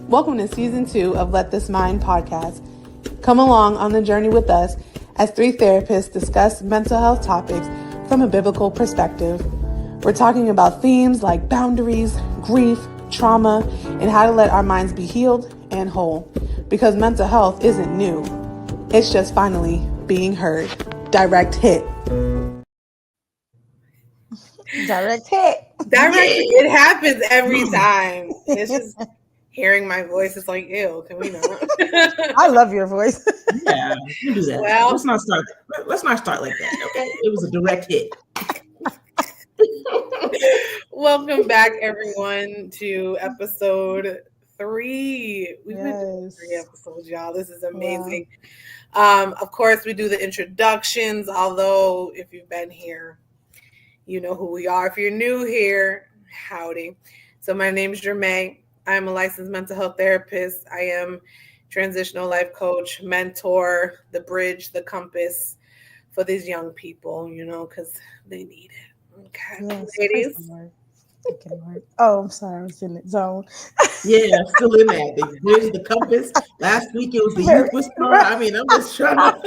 Welcome to Season 2 of Let This Mind podcast. Come along on the journey with us as 3 therapists discuss mental health topics from a biblical perspective. We're talking about themes like boundaries, grief, trauma, and how to let our minds be healed and whole. Because mental health isn't new. It's just finally being heard. Direct hit. Direct hit. It happens every time. It's just hearing my voice is like, ew, can we not? I love your voice. Yeah, you do that. Well, let's not start like that, okay? It was a direct hit. Welcome back, everyone, to episode 3. We've been doing 3 episodes, y'all. This is amazing. Wow. Of course, we do the introductions, although if you've been here, you know who we are. If you're new here, howdy. So my name is Jermaine. I'm a licensed mental health therapist. I am transitional life coach, mentor, the bridge, the compass for these young people, you know, because they need it. Okay, yes, ladies. Oh, I'm sorry, I was in the zone. Yeah, still in that. The bridge, the compass. Last week it was the youth whisperer. I mean, I'm just trying to.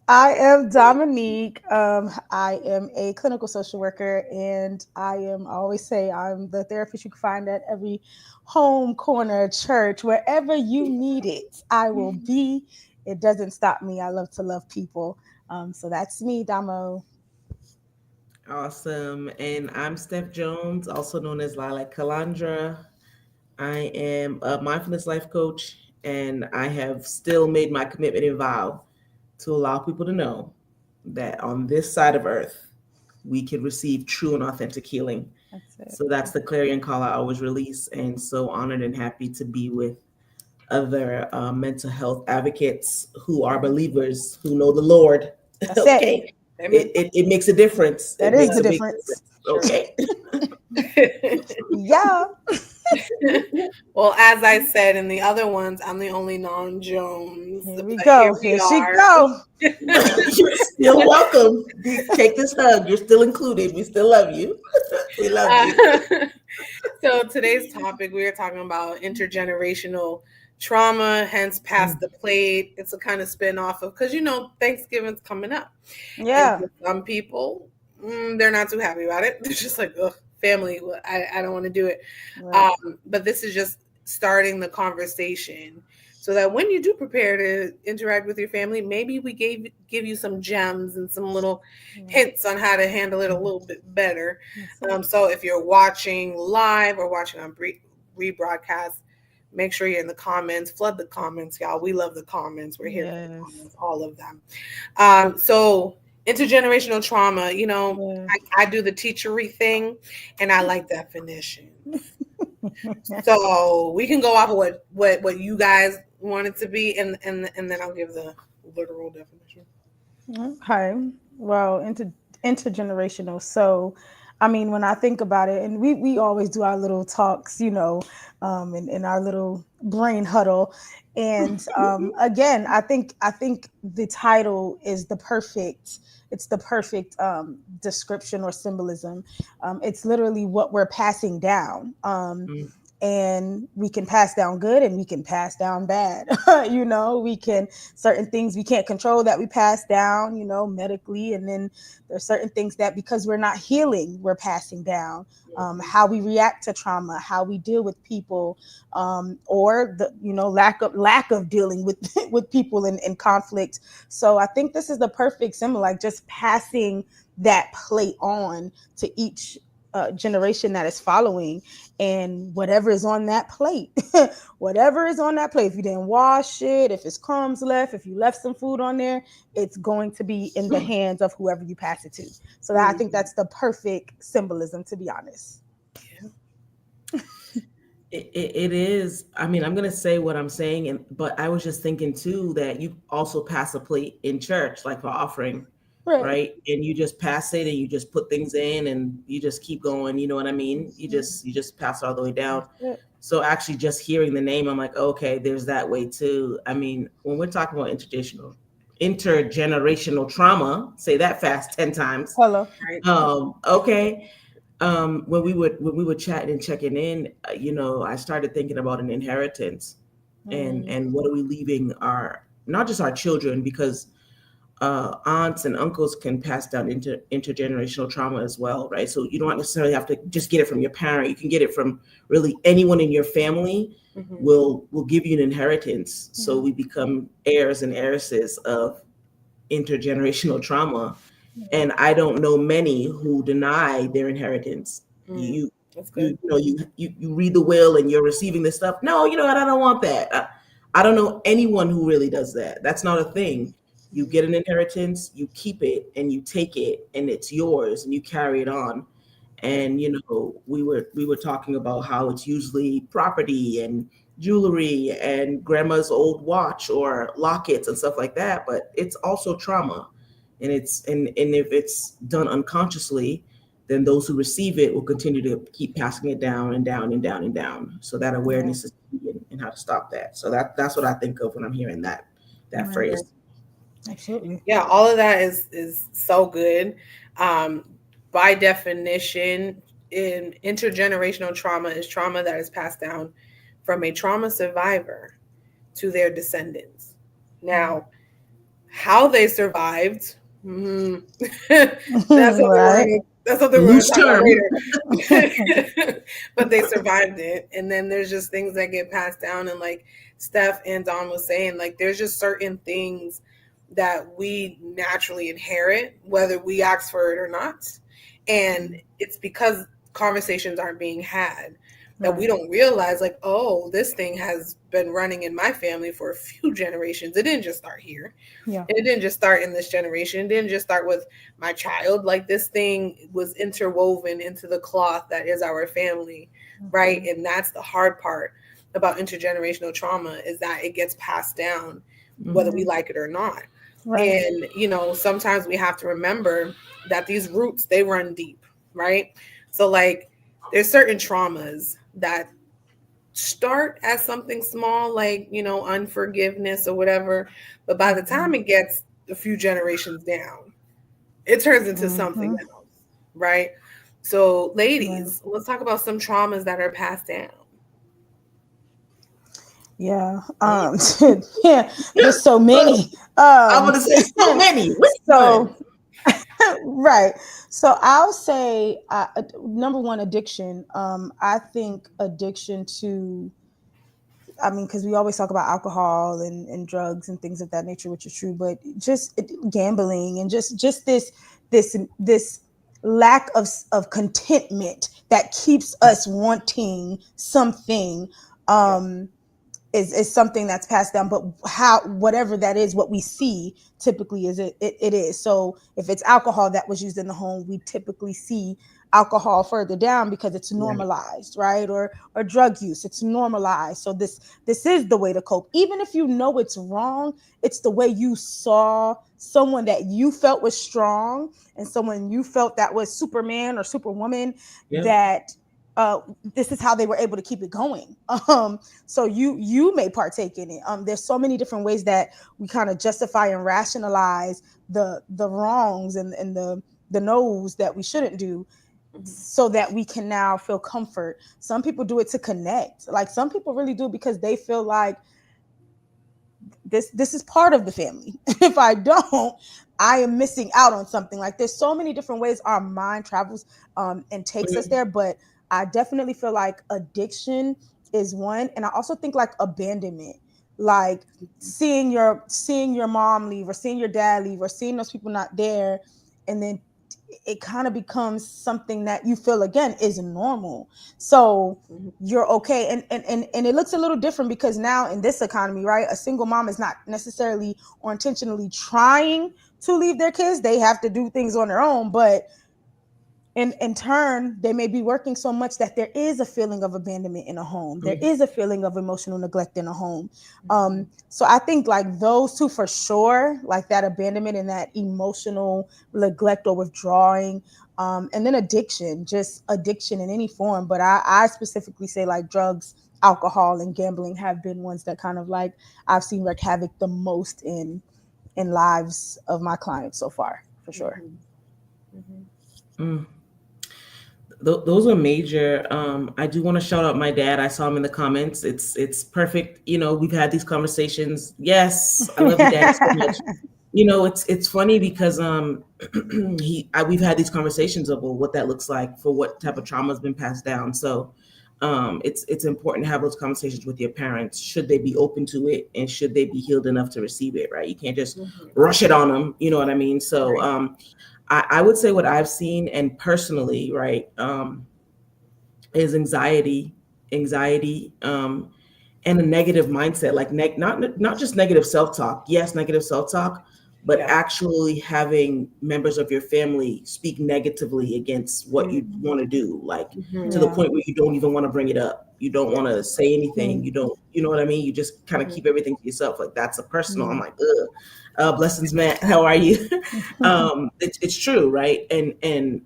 I am Dominique. I am a clinical social worker, and I always say I'm the therapist you can find at every home, corner, church, wherever you need it. I will be. It doesn't stop me. I love to love people. So that's me, Damo. Awesome. And I'm Steph Jones, also known as Lilac Calandra. I am a mindfulness life coach, and I have still made my commitment and vow to allow people to know that on this side of earth, we can receive true and authentic healing. So that's the clarion call I always release, and so honored and happy to be with other mental health advocates who are believers, who know the Lord. That's okay. It makes a difference. That is the difference. Okay. Yeah. Well, as I said in the other ones, I'm the only non-Jones. Here we go. Here she go. You're still welcome. Take this hug. You're still included. We still love you. We love you. So today's topic, we are talking about intergenerational trauma, hence pass the plate. It's a kind of spin-off of, because you know Thanksgiving's coming up. Yeah. And some people, they're not too happy about it. They're just like, ugh, family, I don't want to do it. Right. But this is just starting the conversation so that when you do prepare to interact with your family, maybe we give you some gems and some little hints on how to handle it a little bit better. So if you're watching live or watching on rebroadcast, make sure you're in the comments. Flood the comments, y'all. We love the comments. We're here for the comments, all of them. So intergenerational trauma, you know, I do the teachery thing, and I like definitions. So we can go off of what you guys want it to be, and then I'll give the literal definition. Okay. Well, intergenerational. So, I mean, when I think about it, and we always do our little talks, you know, in our little brain huddle. And again, I think the title is the perfect description or symbolism. It's literally what we're passing down. And we can pass down good and we can pass down bad. You know, certain things we can't control that we pass down, you know, medically. And then there's certain things that because we're not healing, we're passing down. How we react to trauma, how we deal with people, or the, you know, lack of dealing with people in conflict. So I think this is the perfect symbol, like just passing that plate on to each generation that is following, and whatever is on that plate, if you didn't wash it, if it's crumbs left, if you left some food on there, it's going to be in the hands of whoever you pass it to. So I think that's the perfect symbolism, to be honest. It is. I mean, I'm going to say what I'm saying, but I was just thinking too that you also pass a plate in church, like for offering. Right. And you just pass it and you just put things in and you just keep going. You know what I mean? You just pass it all the way down. So actually just hearing the name, I'm like, okay, there's that way too. I mean, when we're talking about intergenerational trauma, say that fast 10 times. Hello. Okay. When we were chatting and checking in, I started thinking about an inheritance, and what are we leaving our, not just our children, because aunts and uncles can pass down intergenerational trauma as well, right? So you don't necessarily have to just get it from your parent. You can get it from really anyone in your family. Mm-hmm. Will give you an inheritance. So Yeah. we become heirs and heiresses of intergenerational trauma. And I don't know many who deny their inheritance. Mm. You That's you good. you know you read the will and you're receiving this stuff. No, you know what? I don't want that. I don't know anyone who really does that. That's not a thing. You Mm-hmm. get an inheritance, you keep it, and you take it, and it's yours, and you carry it on. Right. And we were talking about how it's usually property and jewelry and grandma's old watch or lockets and stuff like that, but it's also trauma. And if it's done unconsciously, then those who receive it will continue to keep passing it down and down and down and down. So that Yeah. awareness is key, and how to stop that. So that's what I think of when I'm hearing that Right. phrase. Absolutely. Yeah, all of that is so good. Um, by definition, in intergenerational trauma is trauma that is passed down from a trauma survivor to their descendants. Mm. Now, how they survived, mm, that's something we're Right. gonna that's something we're gonna Loose talk about term. later. But they survived it, and then there's just things that get passed down, and like Steph and Don was saying, like there's just certain things that we naturally inherit, whether we ask for it or not, and it's because conversations aren't being had that we Right. don't realize, like, oh, this thing has been running in my family for a few generations. It didn't just start here. Yeah. It didn't just start in this generation. It didn't just start with my child. Like this thing was interwoven into the cloth that is our family, right? Mhm. And that's the hard part about intergenerational trauma, is that it gets passed down whether we Mhm. like it or not. Right. And sometimes we have to remember that these roots, they run deep, right? So like there's certain traumas that start as something small, like unforgiveness or whatever, but by the time Mhm. it gets a few generations down, it turns into something Mhm. else, right? So Right. ladies, let's talk about some traumas that are passed down. Yeah. Mm. Yeah. There's so Look, many. I'm gonna say so many. Which So one? right. So I'll say number one, addiction. I think addiction to, I mean, because we always talk about alcohol and drugs and things of that nature, which is true, but just gambling and just this lack of contentment that keeps us wanting something. Yeah. Um, is something that's passed down, but how, whatever that is, what we see typically is it is. So if it's alcohol that was used in the home, we typically see alcohol further down because it's Right. normalized, right? Or drug use, it's normalized. So this is the way to cope, even if you know it's wrong. It's the way you saw someone that you felt was strong, and someone you felt that was Superman or Superwoman, Yep. that uh this is how they were able to keep it going. So you may partake in it. There's so many different ways that we kind of justify and rationalize the wrongs and the no's that we shouldn't do, Mhm. so that we can now feel comfort. Some people do it to connect. Like some people really do because they feel like this is part of the family. If I don't, I am missing out on something. Like there's so many different ways our mind travels and takes us Mhm. there, but I definitely feel like addiction is one, and I also think like abandonment, like seeing your mom leave or seeing your dad leave or seeing those people not there, and then it kind of becomes something that you feel again is normal. So Mhm. you're okay, and it looks a little different because now in this economy, right, a single mom is not necessarily or intentionally trying to leave their kids. They have to do things on their own, but in turn they may be working so much that there is a feeling of abandonment in a home, there Mhm. is a feeling of emotional neglect in a home. Mhm. So I think like those two for sure, like that abandonment and that emotional neglect or withdrawing. And then addiction, just addiction in any form, but I specifically say like drugs, alcohol, and gambling have been ones that kind of like I've seen wreak havoc the most in lives of my clients so far, for sure. Mhm. Mhm. Mm. Those are major. I do want to shout out my dad. I saw him in the comments. It's perfect. We've had these conversations. Yes, I love you, daddy, so much. It's funny because we've had these conversations of, well, what that looks like for what type of trauma has been passed down. So it's important to have those conversations with your parents. Should they be open to it, and should they be healed enough to receive it? Right? You can't just rush it on them. You know what I mean? So Right. I would say what I've seen and personally, right, is anxiety, and a negative mindset, like not just negative self talk. Yes, negative self talk, but Yeah. actually having members of your family speak negatively against what you Mhm. want to do, like to the Yeah. point where you don't even want to bring it up. You don't want to say anything. Mm. You don't, you know what I mean? You just kind of Mhm. keep everything to yourself. Like that's a personal. I'm Mm. like, ugh. Blessings, Matt. How are you? It's true, right? And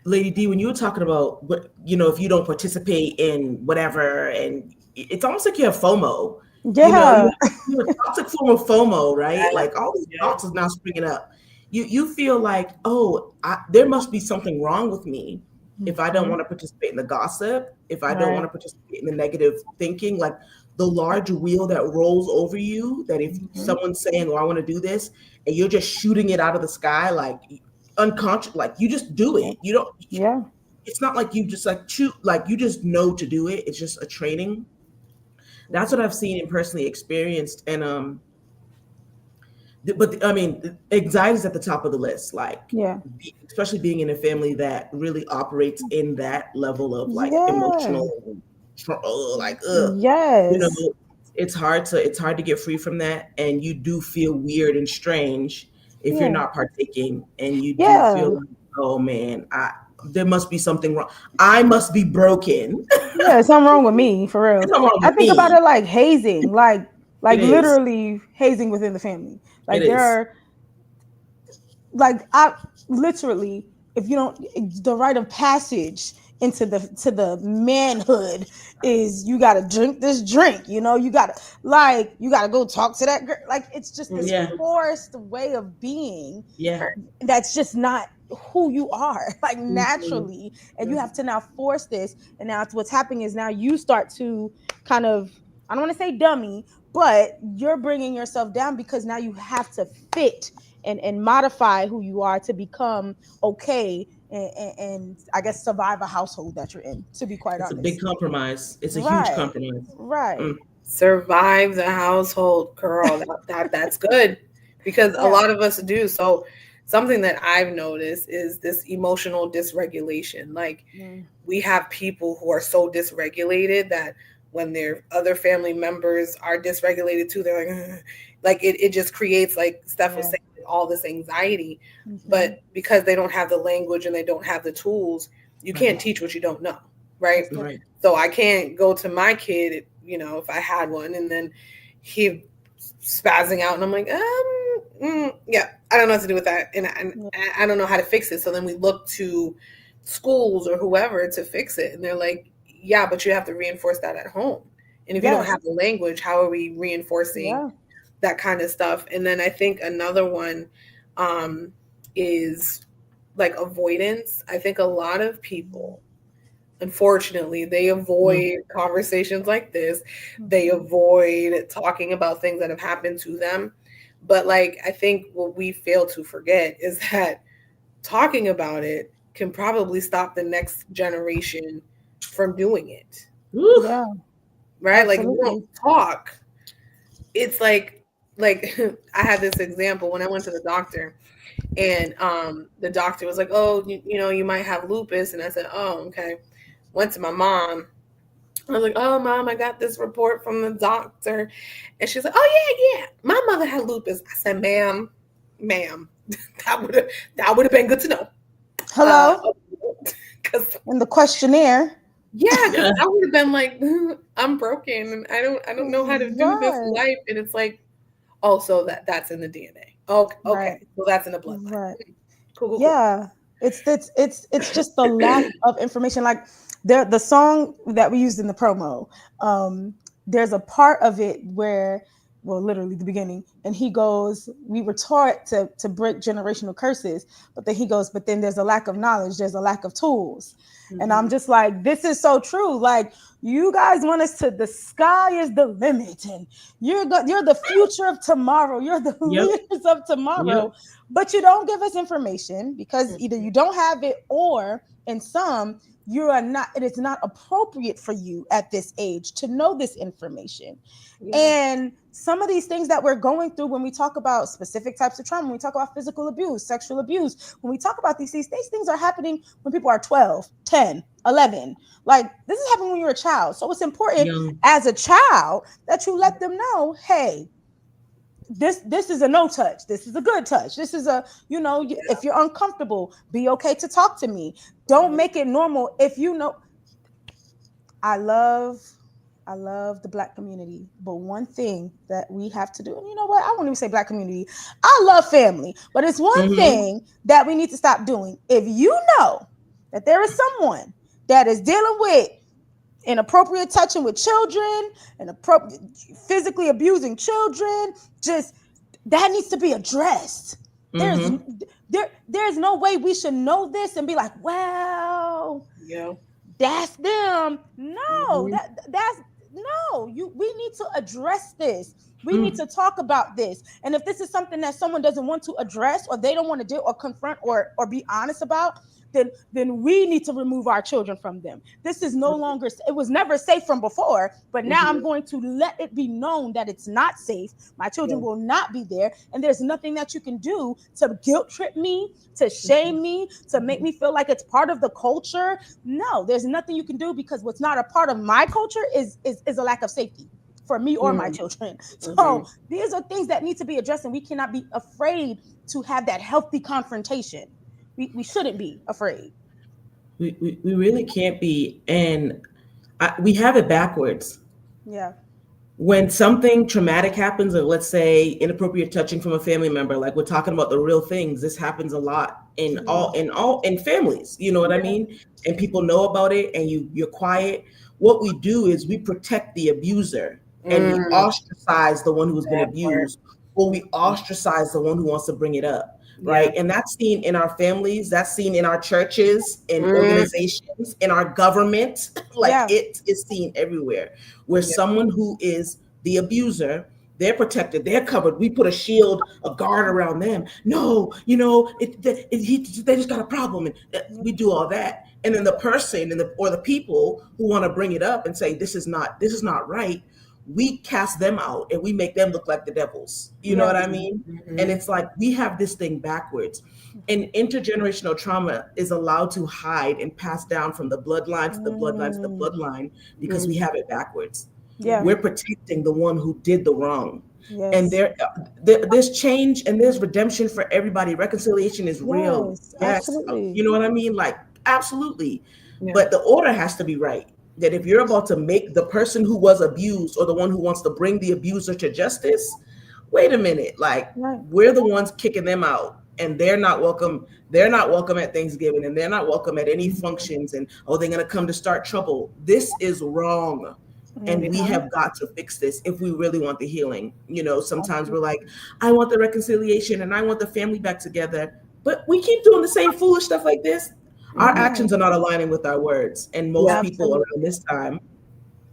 Lady D, when you were talking about what, if you don't participate in whatever, and it's almost like you have FOMO. Yeah. You have a toxic form of FOMO, right? Yeah. Like all these Yep. thoughts is now springing up. You feel like, oh, there must be something wrong with me if I don't Mhm. want to participate in the gossip, if I don't want Right. to participate in the negative thinking, like the large wheel that rolls over you. That if Mhm. someone's saying, "Oh, I want to do this," and you're just shooting it out of the sky, like unconscious, like you just do Yeah. it. You don't. Yeah. It's not like you just like choose, like you just know to do it. It's just a training. That's what Mhm. I've seen and personally experienced. And but I mean, anxiety is at the top of the list. Like, Yeah. especially being in a family that really operates in that level of like Yeah. emotional, like, you know, Yes. it's hard to get free from that, and you do feel weird and strange if you're Yeah. not partaking, and you do feel Yeah. like, oh man, there must be something wrong. I must be broken. Yeah, something wrong with me, for real. There's something wrong I with think about me. it like hazing, It like is. literally hazing within the family. It Like there is. are like I literally, if you don't, the rite of passage into the manhood is you gotta drink this drink, you gotta go talk to that girl. Like it's just this Yeah. Mhm. forced way of being Yeah. Right. that's just not who you are, like Mhm. naturally. And you Mhm. have to now force this. And now what's happening is now you start to kind of, I don't want to say dummy, but you're bringing yourself down because now you have to fit and modify who you are to become okay and I guess survive a household that you're in, to be quite It's a big honest. compromise. It's a huge Right. compromise. Right. Mm. Survive the household, girl. That's good because a Yeah. lot of us do. So something that I've noticed is this emotional dysregulation. Like Mm. we have people who are so dysregulated that when their other family members are dysregulated too, they're like, "Ugh." Like it just creates, like Steph was Yeah. saying, all this anxiety. Hmm. But because they don't have the language and they don't have the tools, you can't Right. teach what you don't know, right? That's it. Right. So I can't go to my kid, if I had one, and then he spazzing out, and I'm like, yeah, I don't know what to do with that, and Yeah. I don't know how to fix it. So then we look to schools or whoever to fix it, and they're like, yeah, but you have to reinforce that at home. And if you don't Yes. have the language, how are we reinforcing Yeah. that kind of stuff? And then I think another one um, is like avoidance. I think a lot of people, unfortunately, they Mm. avoid conversations like this. They Mhm. avoid talking about things that have happened to them. But like I think what we fail to forget is that talking about it can probably stop the next generation from doing it. Woo. Yeah. Right? Like if you don't Absolutely. talk, it's like I had this example when I went to the doctor, and the doctor was like, "Oh, you might have lupus." And I said, "Oh, okay." Went to my mom. I was like, "Oh, mom, I got this report from the doctor," and she's like, "Oh yeah, yeah, my mother had lupus." I said, "Ma'am, that would have been good to know." Uh, Hello. because In the questionnaire. yeah, because Yeah. I would have been like, I'm broken and I don't know how to do this Right. life, and it's like, oh, so that's in the DNA. Okay, Right. okay, so that's in the bloodline. Right. Cool, cool, cool. Yeah. It's just the lack of information. Like the song that we used in the promo, there's a part of it where well, literally the beginning. And he goes, we were taught to break generational curses, but then he goes, but then there's a lack of knowledge, there's a lack of tools. And I'm Mhm. just like, this is so true. Like, you guys want us to, the sky is the limit, and you're the future of tomorrow, you're the Yep. leaders of tomorrow, Yep. but you don't give us information because either Mhm. you don't have it, or in some, you are not, it is not appropriate for you at this age to know this information. Yeah. And some of these things that we're going through, when we talk about specific types of trauma, when we talk about physical abuse, sexual abuse, when we talk about these things are happening when people are 12, 10, 11. Like, this is happening when you're a child. So it's important Young. as a child that you let them know, hey, this is a no touch, this is a good touch, this is a, if you're uncomfortable, be okay to talk to me. Don't Mhm. make it normal. If you know, I love I love the black community, but one thing that we have to do, and you know what? I won't even say black community. I love family, but it's one Mm-hmm. thing that we need to stop doing. If you know that there is someone that is dealing with inappropriate touching with children, and physically abusing children, just that needs to be addressed. There's Mm-hmm. there's no way we should know this and be like, well, Yeah. that's them. No, Mhm. that's no. We need to address this. We need Mm. to talk about this. And if this is something that someone doesn't want to address, or they don't want to do, or confront, or be honest about, then we need to remove our children from them. This is no longer, it was never safe from before, but now I'm Mhm. going to let it be known that it's not safe. My children Yeah. will not be there, and there's nothing that you can do to guilt trip me, to Mhm. shame me, to make Mhm. me feel like it's part of the culture. No, there's nothing you can do, because what's not a part of my culture is a lack of safety for me or my Mhm. children. So Mhm. these are things that need to be addressed, and we cannot be afraid to have that healthy confrontation. We shouldn't be afraid. We really can't be. And we have it backwards. Yeah. When something traumatic happens, or let's say inappropriate touching from a family member, like we're talking about the real things, this happens a lot in Yeah. all in families, you know what I Yeah. mean? And people know about it, and you're quiet. What we do is we protect the abuser, and we Mm. ostracize the one who's been That part. abused, or we Mhm. ostracize the one who wants to bring it up, Yeah. right? And that's seen in our families, that's seen in our churches, in Mm. organizations, in our government. Like, Yeah. it is seen everywhere, where Yeah. someone who is the abuser, they're protected, they're covered, we put a shield, a guard around them. No, they just got a problem, and we do all that. And then the person, or the people who want to bring it up and say this is not right, we cast them out, and we make them look like the devils, you know Yeah. what I mean? And Mhm. it's like we have this thing backwards. And intergenerational trauma is allowed to hide and pass down from the bloodline to the bloodline to the Mm. bloodline, because we Mhm. have it backwards. Yeah. We're Mhm. protecting the one who did the wrong. And Yes. there's change and there's redemption for everybody. Reconciliation is real. Yes. Yes. Absolutely. You know what I mean? Like, absolutely. Yeah. But the order has to be right. That if you're about to make the person who was abused, or the one who wants to bring the abuser to justice, wait a minute. Like, Right. we're the ones kicking them out, and they're not welcome. They're not welcome at Thanksgiving, and they're not welcome at any functions. And, oh, they're going to come to start trouble. This is wrong. And we Mm-hmm. have got to fix this if we really want the healing. Sometimes we're like, Absolutely. I want the reconciliation and I want the family back together. But we keep doing the same foolish stuff like this. Our Mhm. Right. actions are not aligning with our words. And Yeah. most people around Absolutely. this time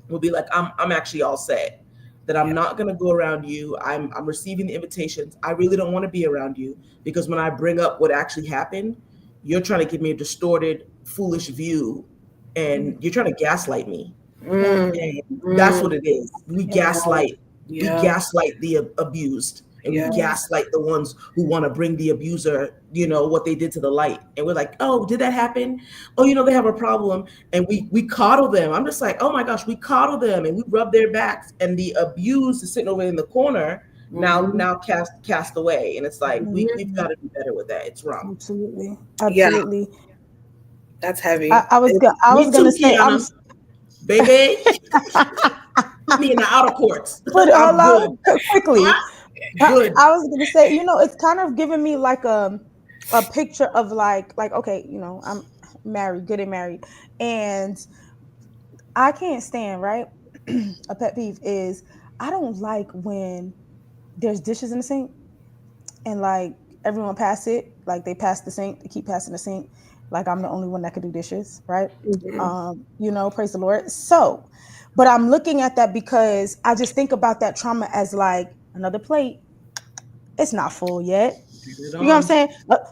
will be like, I'm actually all set. That Yeah. I'm not gonna go around you. I'm receiving the invitations. I really don't want to be around you, because when I bring up what actually happened, you're trying to give me a distorted, foolish view, and you're trying to gaslight me. Yeah. Mm. And that's Mm. what it is. We Yeah. Wow. gaslight. We Yeah. gaslight the abused, and we Yeah. Yeah. gaslight the ones who want to bring the abuser, what they did, to the light. And we're like, oh, did that happen? Oh, they have a problem, and we coddle them. I'm just like, oh my gosh, we coddle them and we rub their backs, and the abused is sitting over in the corner, now Mhm. now cast away. And it's like we've Mm-hmm. got to do better with that. It's wrong. Absolutely. Yeah. Absolutely. That's heavy. I was Me gonna too, say I'm Kiana. Baby, put me in the outer courts. put I'm hold good. on quickly. Good. I was gonna say, it's kind of giving me like a picture of like, okay, I'm married, good and married, and I can't stand, right? A pet peeve is I don't like when there's dishes in the sink and like everyone pass it, like they pass the sink, they keep passing the sink, like I'm the only one that could do dishes, right? Mm-hmm. Praise the Lord. So, but I'm looking at that because I just think about that trauma as like another plate. It's not full yet. Get it You know what I'm on. saying?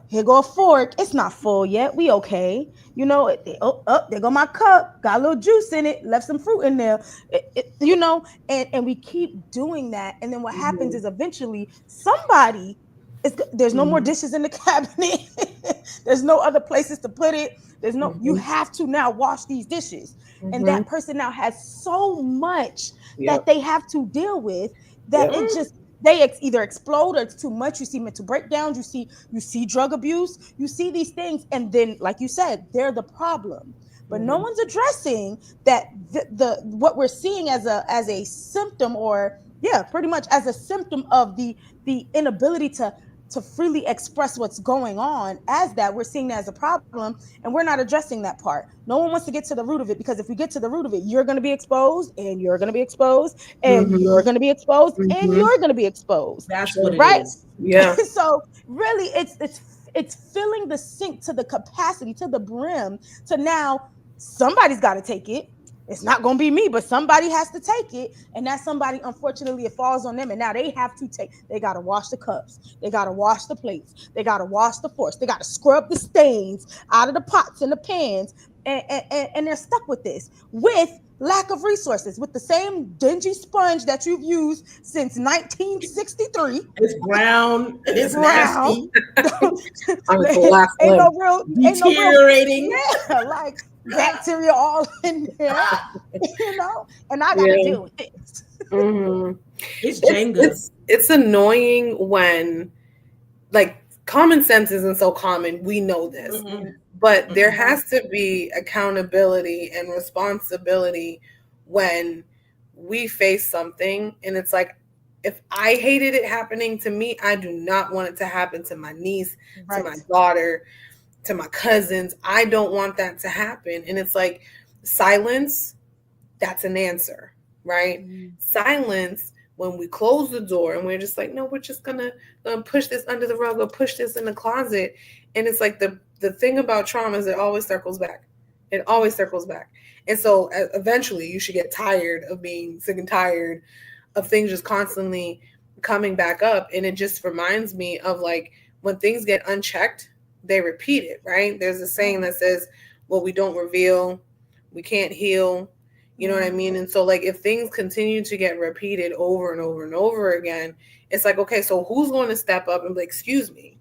Here go a fork. It's not full yet. We okay. There go my cup. Got a little juice in it. Left some fruit in there. And we keep doing that. And then what happens Mm-hmm. is eventually somebody there's no more Mm-hmm. dishes in the cabinet. There's no other places to put it. You Mm-hmm. have to now wash these dishes. And Mm-hmm. that person now has so much that Yep. they have to deal with that Yep. it just they either explode or it's too much. You see mental breakdowns, you see drug abuse, you see these things, and then, like you said, they're the problem. But no Mm-hmm. one's addressing that the what we're seeing as a symptom, or yeah, pretty much as a symptom of the inability to freely express what's going on, as that we're seeing that as a problem, and we're not addressing that part. No one wants to get to the root of it, because if we get to the root of it, you're going to be exposed, and you're going to be exposed, and Mm-hmm. you're going to be exposed, and Mm-hmm. you're going to be exposed, That's what Sure. it right? is. Yeah. So really, it's filling the sink to the capacity, to the brim, to now somebody's got to take it. It's not going to be me, but somebody has to take it, and that somebody, unfortunately, it falls on them, and now they got to wash the cups, they got to wash the plates, they got to wash the forks, they got to scrub the stains out of the pots and the pans, and they're stuck with this, with lack of resources, with the same dingy sponge that you've used since 1963, It's brown and it's brown. nasty, On its last ain't limb. no real, ain't no real, deteriorating. yeah, like bacteria all in there, and I got to Yeah. deal with this. Mm-hmm. It's It's Jenga. it's it's annoying when, like, common sense isn't so common. We know this, Mm-mm. but there Mm-mm. Yeah, has to be accountability and responsibility when we face something, and it's like, if I hated it happening to me, I do not want it to happen to my niece, to my right. daughter, to my cousins. I don't want that to happen. And it's like, silence, that's an answer, right? Mm, Silence, when we close the door and we're just like, no, we're just gonna push this under the rug or push this in the closet. And it's like, the thing about trauma is it always circles back. It always circles back. And so eventually you should get tired of being sick and tired of things just constantly coming back up. And it just reminds me of, like, when things get unchecked, they repeat it, right? There's a saying right. that says, what we don't reveal, we can't heal. You know what I Mm, mean? And so, like, if things continue to get repeated over and over and over again, it's like, okay, so who's going to step up and be like, excuse me,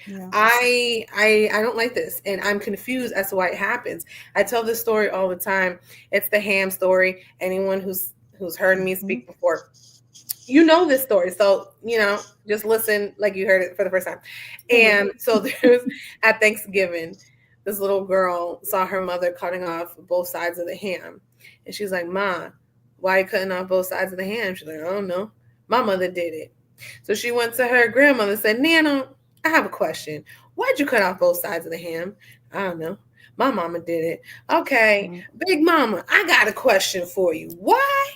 yeah. I don't like this, and I'm confused as to why it happens. I tell this story all the time. It's the ham story. Anyone who's heard me Mhm. speak before, you know this story. So, just listen like you heard it for the first time. Period. And so there's, at Thanksgiving, this little girl saw her mother cutting off both sides of the ham. And she's like, Ma, why are you cutting off both sides of the ham? She's like, I don't know. My mother did it. So she went to her grandmother and said, Nana, I have a question. Why'd you cut off both sides of the ham? I don't know. My mama did it. Okay, Mm. Big Mama, I got a question for you. Why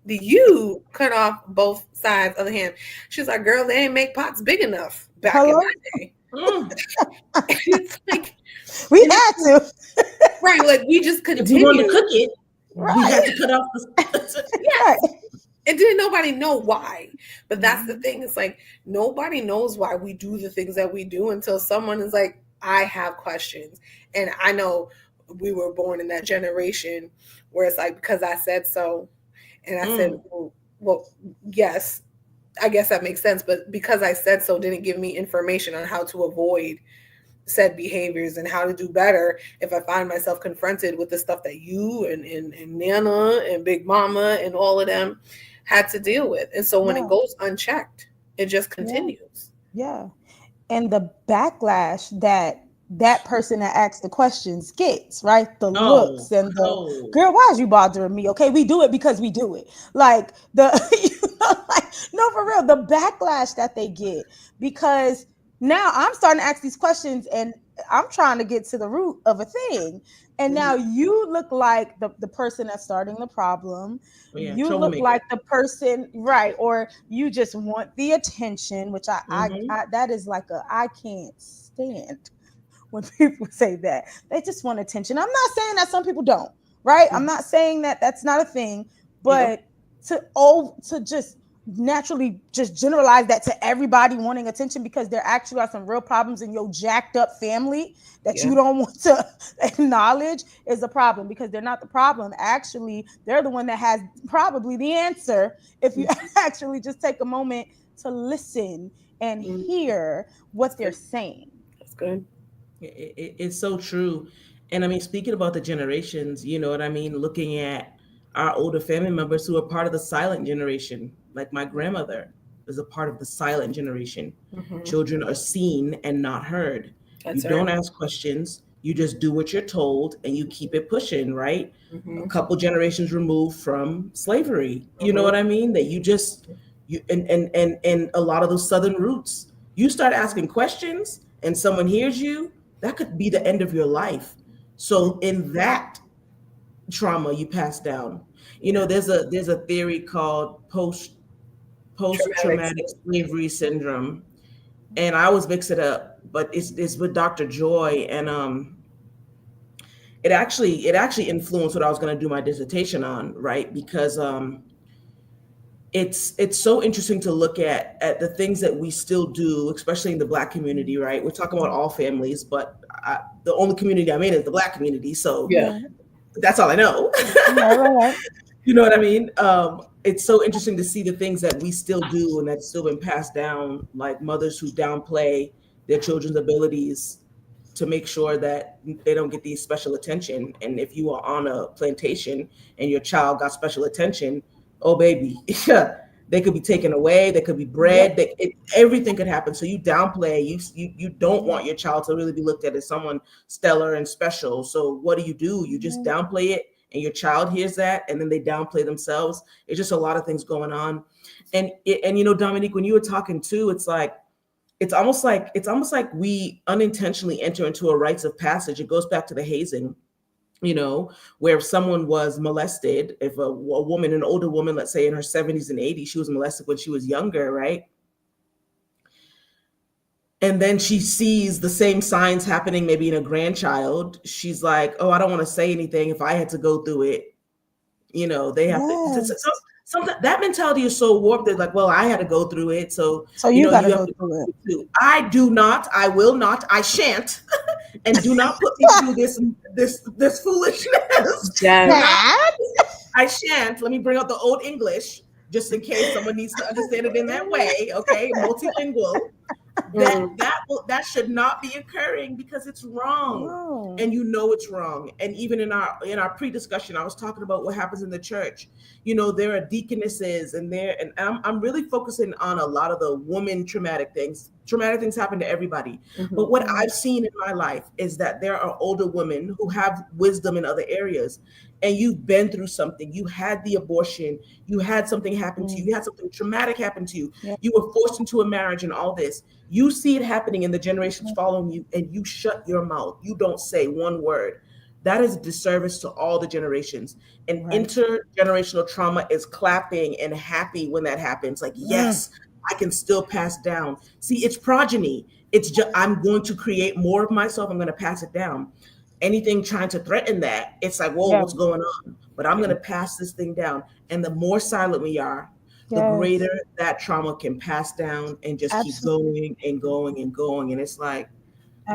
do you cut off both sides of the ham? She's like, girl, they ain't make pots big enough back in Hello. my day. Mm. It's like, We and had it's to. right, like, we just If we wanted to continue. cook it, we Right. had to cut off the. Yes. Right. And didn't nobody know why. But that's the Mhm. thing. It's like, nobody knows why we do the things that we do until someone is like, I have questions. And I know we were born in that generation where it's like, because I said so. And I said, Mm. well, yes, I guess that makes sense. But because I said so didn't give me information on how to avoid said behaviors and how to do better if I find myself confronted with the stuff that you and Nana and Big Mama and all of them had to deal with. And so when it Yeah. goes unchecked, it just Yeah. continues. Yeah. And the backlash that person that asks the questions gets, right? The Oh, looks and the oh. girl, why is you bothering me? Okay, we do it because we do it. Like the like no, for real, the backlash that they get because now I'm starting to ask these questions and I'm trying to get to the root of a thing. And now you look like the person that's starting the problem. Oh, yeah, You look troublemaker. like the person, right? Or you just want the attention, which Mm-hmm. that is like a I can't stand when people say that. They just want attention. I'm not saying that some people don't, right? I'm not saying that that's not a thing, Yeah. but to just naturally just generalize that to everybody wanting attention because there actually are some real problems in your jacked up family that Yeah. you don't want to acknowledge is a problem because they're not the problem. Actually, they're the one that has probably the answer if you actually just take a moment to listen and hear That's what they're good. saying. That's good. It's so true. And I mean, speaking about the generations, you know what I mean? Looking at our older family members who are part of the silent generation, like my grandmother is a part of the silent generation. Mm-hmm. Children are seen and not heard. You That's don't right. ask questions, you just do what you're told and you keep it pushing, right? A Mm-hmm. couple generations removed from slavery. You know Mm-hmm. what I mean? That you just you and a lot of those southern roots. You start asking questions and someone hears you, that could be the end of your life. So in that trauma you pass down. You know, Yeah. there's a theory called post Traumatic. traumatic slavery syndrome, and I always mix it up, but it's with Dr. Joy, and it actually influenced what I was going to do my dissertation on, right? Because it's so interesting to look at the things that we still do, especially in the Black community, right? We're talking about all families, but the only community I'm in is the Black community, so Yeah. Right, that's all I know. right, right, right. You know what I mean? It's so interesting to see the things that we still do and that's still been passed down, like mothers who downplay their children's abilities to make sure that they don't get these special attention. And if you are on a plantation and your child got special attention, oh baby, they could be taken away. They could be Yep. bred. Everything could happen. So you downplay. You don't want your child to really be looked at as someone stellar and special. So what do? You just downplay it, and your child hears that, and then they downplay themselves. It's just a lot of things going on, and you know, Dominique, when you were talking too, it's almost like we unintentionally enter into a rites of passage. It goes back to the hazing, you know, where if someone was molested, if a woman, an older woman, let's say in her 70s and 80s, she was molested when she was younger, right? And then she sees the same signs happening maybe in a grandchild. She's like, oh, I don't want to say anything. If I had to go through it, you know, they have to. Yes. Sometimes that mentality is so warped. They're like, well, I had to go through it, so So you you know, got to you have go to go through it. through it too. I do not. I will not. I shan't. And do not put me through this foolishness. Do Yes. not. That? I shan't. Let me bring out the old English just in case someone needs to understand it in that way. Okay, multilingual. Mm. That should not be occurring because it's wrong, Oh, and you know it's wrong. And even in our pre-discussion, I was talking about what happens in the church. You know, there are deaconesses, and I'm really focusing on a lot of the woman traumatic things. Traumatic things happen to everybody, Mm-hmm. but what I've seen in my life is that there are older women who have wisdom in other areas, and you've been through something. You had the abortion, you had something happen to you, you had something traumatic happen to you, yeah. you were forced into a marriage and all this. You see it happening in the generations following you, and you shut your mouth. You don't say one word. That is a disservice to all the generations. And Right. intergenerational trauma is clapping and happy when that happens. Like, Mm, yes, I can still pass down. See, it's progeny. It's just, I'm going to create more of myself. I'm going to pass it down. Anything trying to threaten that, it's like, whoa, yeah. what's going on? But I'm going Yeah. to pass this thing down. And the more silent we are, the Yes. greater that trauma can pass down and just keep Absolutely. going and going and going. And it's like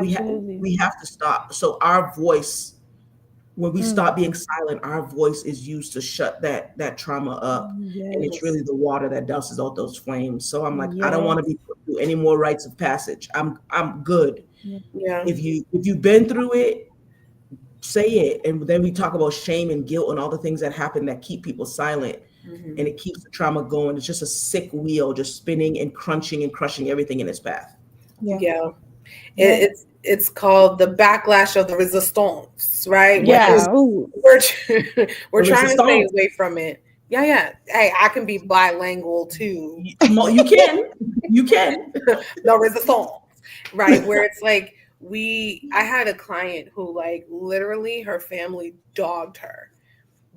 we have Absolutely. we have to stop. So our voice, when we Mm, stop being silent, our voice is used to shut that trauma up. And it's yes. really the water that douses out those flames. So I'm like, I don't want to Yes. be put through any more rites of passage. I'm good. Yeah. Yeah. If you've been through it, say it. And then we talk about shame and guilt and all the things that happen that keep people silent, Mm-hmm. and it keeps the trauma going. It's just a sick wheel, just spinning and crunching and crushing everything in its path. Yeah. Yeah. Yeah. It's called the backlash of the resistance, right? Which Yes, is Yeah. Ooh. we're we're the trying to stay resistance. away from it. Yeah, yeah. Hey, I can be bilingual too. You can, you can. The resistance. right? Where it's like I had a client who like literally her family dogged her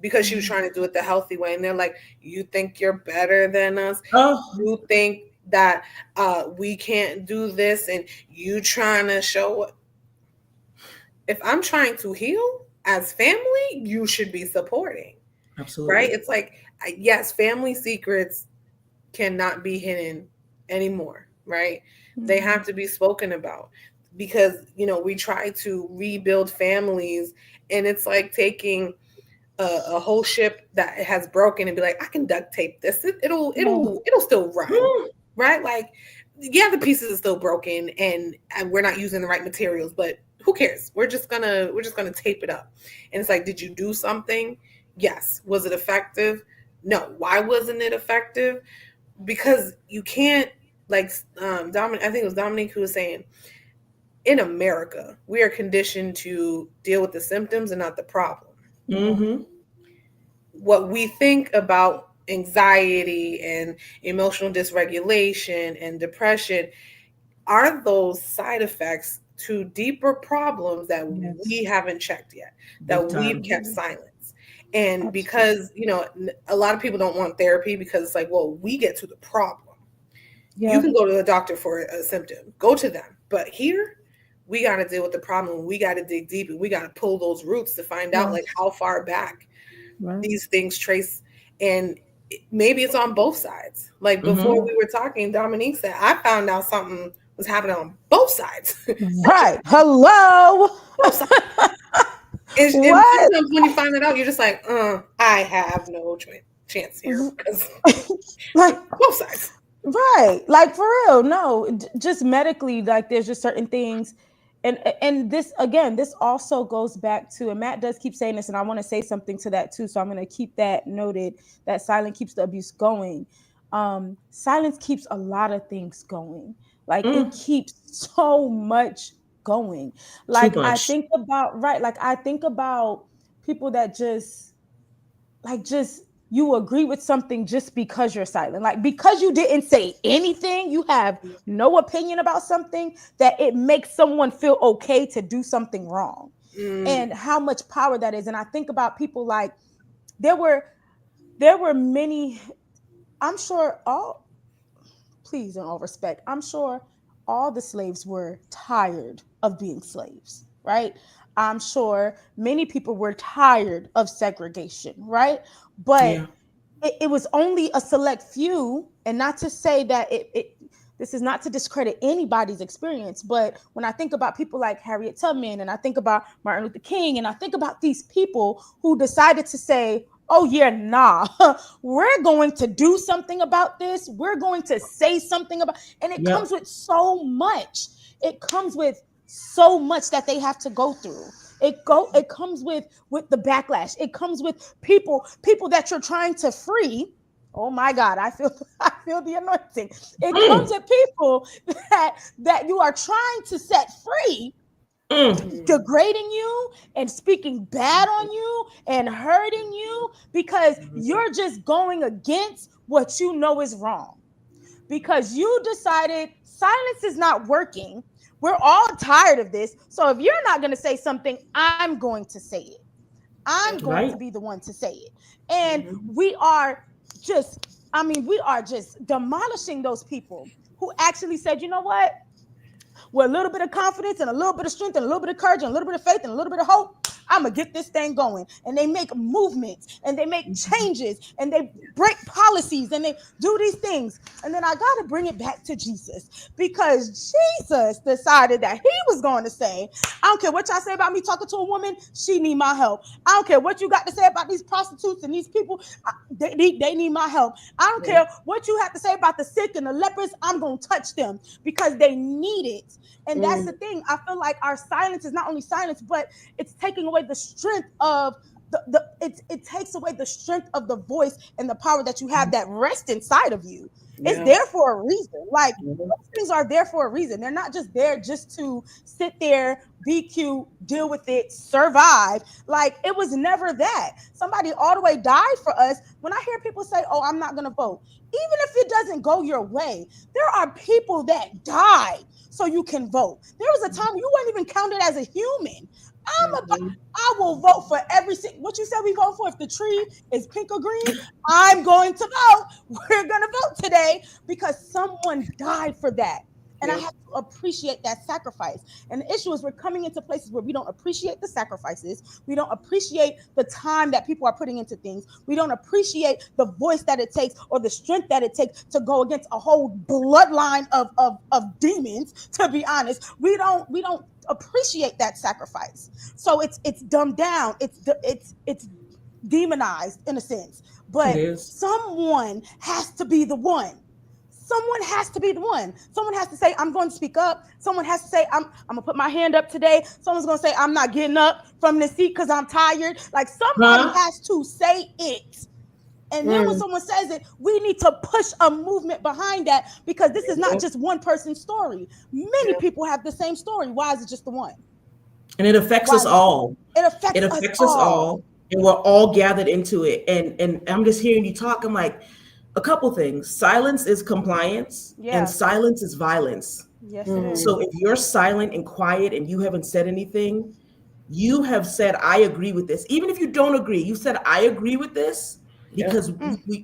because she was Mm. trying to do it the healthy way, and they're like, "You think you're better than us? Oh, You think that we can't do this, and you trying to show if I'm trying to heal as family, you should be supporting, right? absolutely. It's like, yes, family secrets cannot be hidden anymore, right? They Mm. have to be spoken about because, we try to rebuild families, and it's like taking a whole ship that has broken and be like, I can duct tape this. Oh, It'll still run, Mm, right? Like, yeah, the pieces are still broken, and we're not using the right materials, but who cares? We're just gonna tape it up. And it's like, did you do something? Yes. Was it effective? No. Why wasn't it effective? Because you can't, like, Dominic. I think it was Dominique who was saying, in America, we are conditioned to deal with the symptoms and not the problem. yeah. mm-hmm. What we think about anxiety and emotional dysregulation and depression are those side effects to deeper problems that we Yes. haven't checked yet, Big that we've time. kept Absolutely. silence. And Absolutely. because, a lot of people don't want therapy because it's like, well, we get to the problem. You Yeah. can go to the doctor for a symptom, go to them. But here, we got to deal with the problem. We got to dig deep, and we got to pull those roots to find out like Yes. how far back Right. these things trace. And maybe it's on both sides. Like before Mm-hmm. Yeah. we were talking, Dominique said, I found out something was happening on both sides. Not just Right. Hello. both sides. And What? sometimes when you find it out, you're just like, I have no chance here because Like, both sides. right, like for real. No, just medically, like there's just certain things, and this again, this also goes back to, and Matt does keep saying this, and I want to say something to that too. So I'm going to keep that noted. That silence keeps the abuse going. Silence keeps a lot of things going. Like it Mm, keeps so much going. too Like I much. think about, right. Like I think about people that just, like, just, you agree with something just because you're silent, like because you didn't say anything, you have no opinion about something, that it makes someone feel okay to do something wrong, Mm, and how much power that is. And I think about people like, there were there were many, I'm sure all, please, in all respect, I'm sure all the slaves were tired of being slaves, right? I'm sure many people were tired of segregation, right? But Yeah. it was only a select few, and not to say that this is not to discredit anybody's experience, but when I think about people like Harriet Tubman, and I think about Martin Luther King, and I think about these people who decided to say, oh yeah, nah, we're going to do something about this, we're going to say something about, and it comes Yep. with so much, it comes with so much that they have to go through. It comes with the backlash, it comes with people that you're trying to free. Oh my God, I feel I feel the anointing. It comes Mm, with people that you are trying to set free, mm. mm, degrading you and speaking bad on you and hurting you because mm, you're just going against what you know is wrong, because you decided silence is not working. We're all tired of this. So if you're not going to say something, I'm going to say it. I'm yep, going to Right. be the one to say it. And mhm, we are just, I mean, we are just demolishing those people who actually said, you know what? With a little bit of confidence and a little bit of strength and a little bit of courage and a little bit of faith and a little bit of hope, I'm gonna get this thing going. And they make movements and they make changes and they break policies and they do these things. And then I gotta bring it back to Jesus, because Jesus decided that he was going to say, I don't care what y'all say about me talking to a woman, she need my help. I don't care what you got to say about these prostitutes and these people, they need my help. I don't yeah, care what you have to say about the sick and the lepers, I'm gonna touch them because they need it. And that's mm, the thing. I feel like our silence is not only silence, but it's taking away the strength of it takes away the strength of the voice and the power that you have that rest inside of you. It's yeah, there for a reason. Like, Mhm. those things are there for a reason. They're not just there just to sit there, be cute, deal with it, survive. Like, it was never that. Somebody all the way died for us. When I hear people say, oh, I'm not going to vote, even if it doesn't go your way, there are people that died so you can vote. There was a time you weren't even counted as a human. Mhm. I will vote for what you said we vote for. If the tree is pink or green, I'm going to vote. We're going to vote today because someone died for that. And I Yep. have to appreciate that sacrifice. And the issue is we're coming into places where we don't appreciate the sacrifices. We don't appreciate the time that people are putting into things. We don't appreciate the voice that it takes or the strength that it takes to go against a whole bloodline of demons, to be honest. We don't appreciate that sacrifice. So it's dumbed down. It's demonized in a sense. It But is. someone has to be the one. Someone has to be the one. Someone has to say, I'm going to speak up. Someone has to say, I'm gonna put my hand up today. Someone's gonna say, I'm not getting up from the seat because I'm tired. Like somebody Huh? has to say it. And then when Mm. someone says it, we need to push a movement behind that because this is not Yep. just one person's story. Many Yep. people have the same story. Why is it just the one? And it affects Why us is it? all. It It affects us affects us all. all, and we're all gathered into it. And I'm just hearing you talk. I'm like, a couple things. Silence is compliance, and Yeah. silence is violence. Yes, it is. Mhm. So if you're silent and quiet and you haven't said anything, you have said, I agree with this. Even if you don't agree, you said, I agree with this Yep. because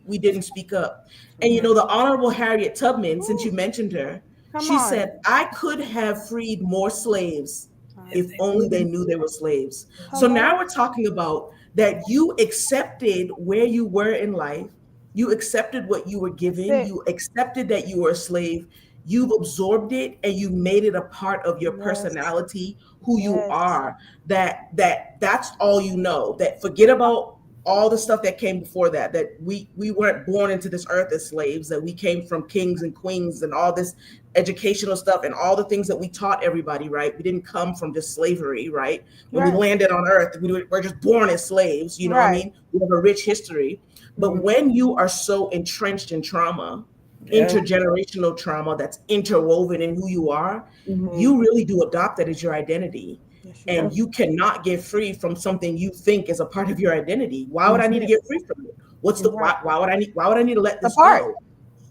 we didn't speak up. And Mhm. the Honorable Harriet Tubman, since you Ooh, mentioned her, come she on. said, I could have freed more slaves Uh, if only they knew they were slaves. So now hello. we're talking about that you accepted where you were in life. You accepted what you were That's given. it. You accepted that you were a slave. You've absorbed it and you made it a part of your Yes. personality, who you Yes. are. That's all you know. That forget about all the stuff that came before that. That we weren't born into this earth as slaves. That we came from kings and queens and all this educational stuff and all the things that we taught everybody, right? We didn't come from just slavery, right? When we Right. landed on earth, we're just born as slaves, you know what I Right. mean? We have a rich history. But Mhm. when you are so entrenched in trauma, Yeah. intergenerational trauma that's interwoven in who you are, Mhm. you really do adopt that as your identity. Yes, you Yeah. And do. you cannot get free from something you think is a part of your identity. Why would That's I need to it. get free from it? What's the Right. why would I need to let The this part. go?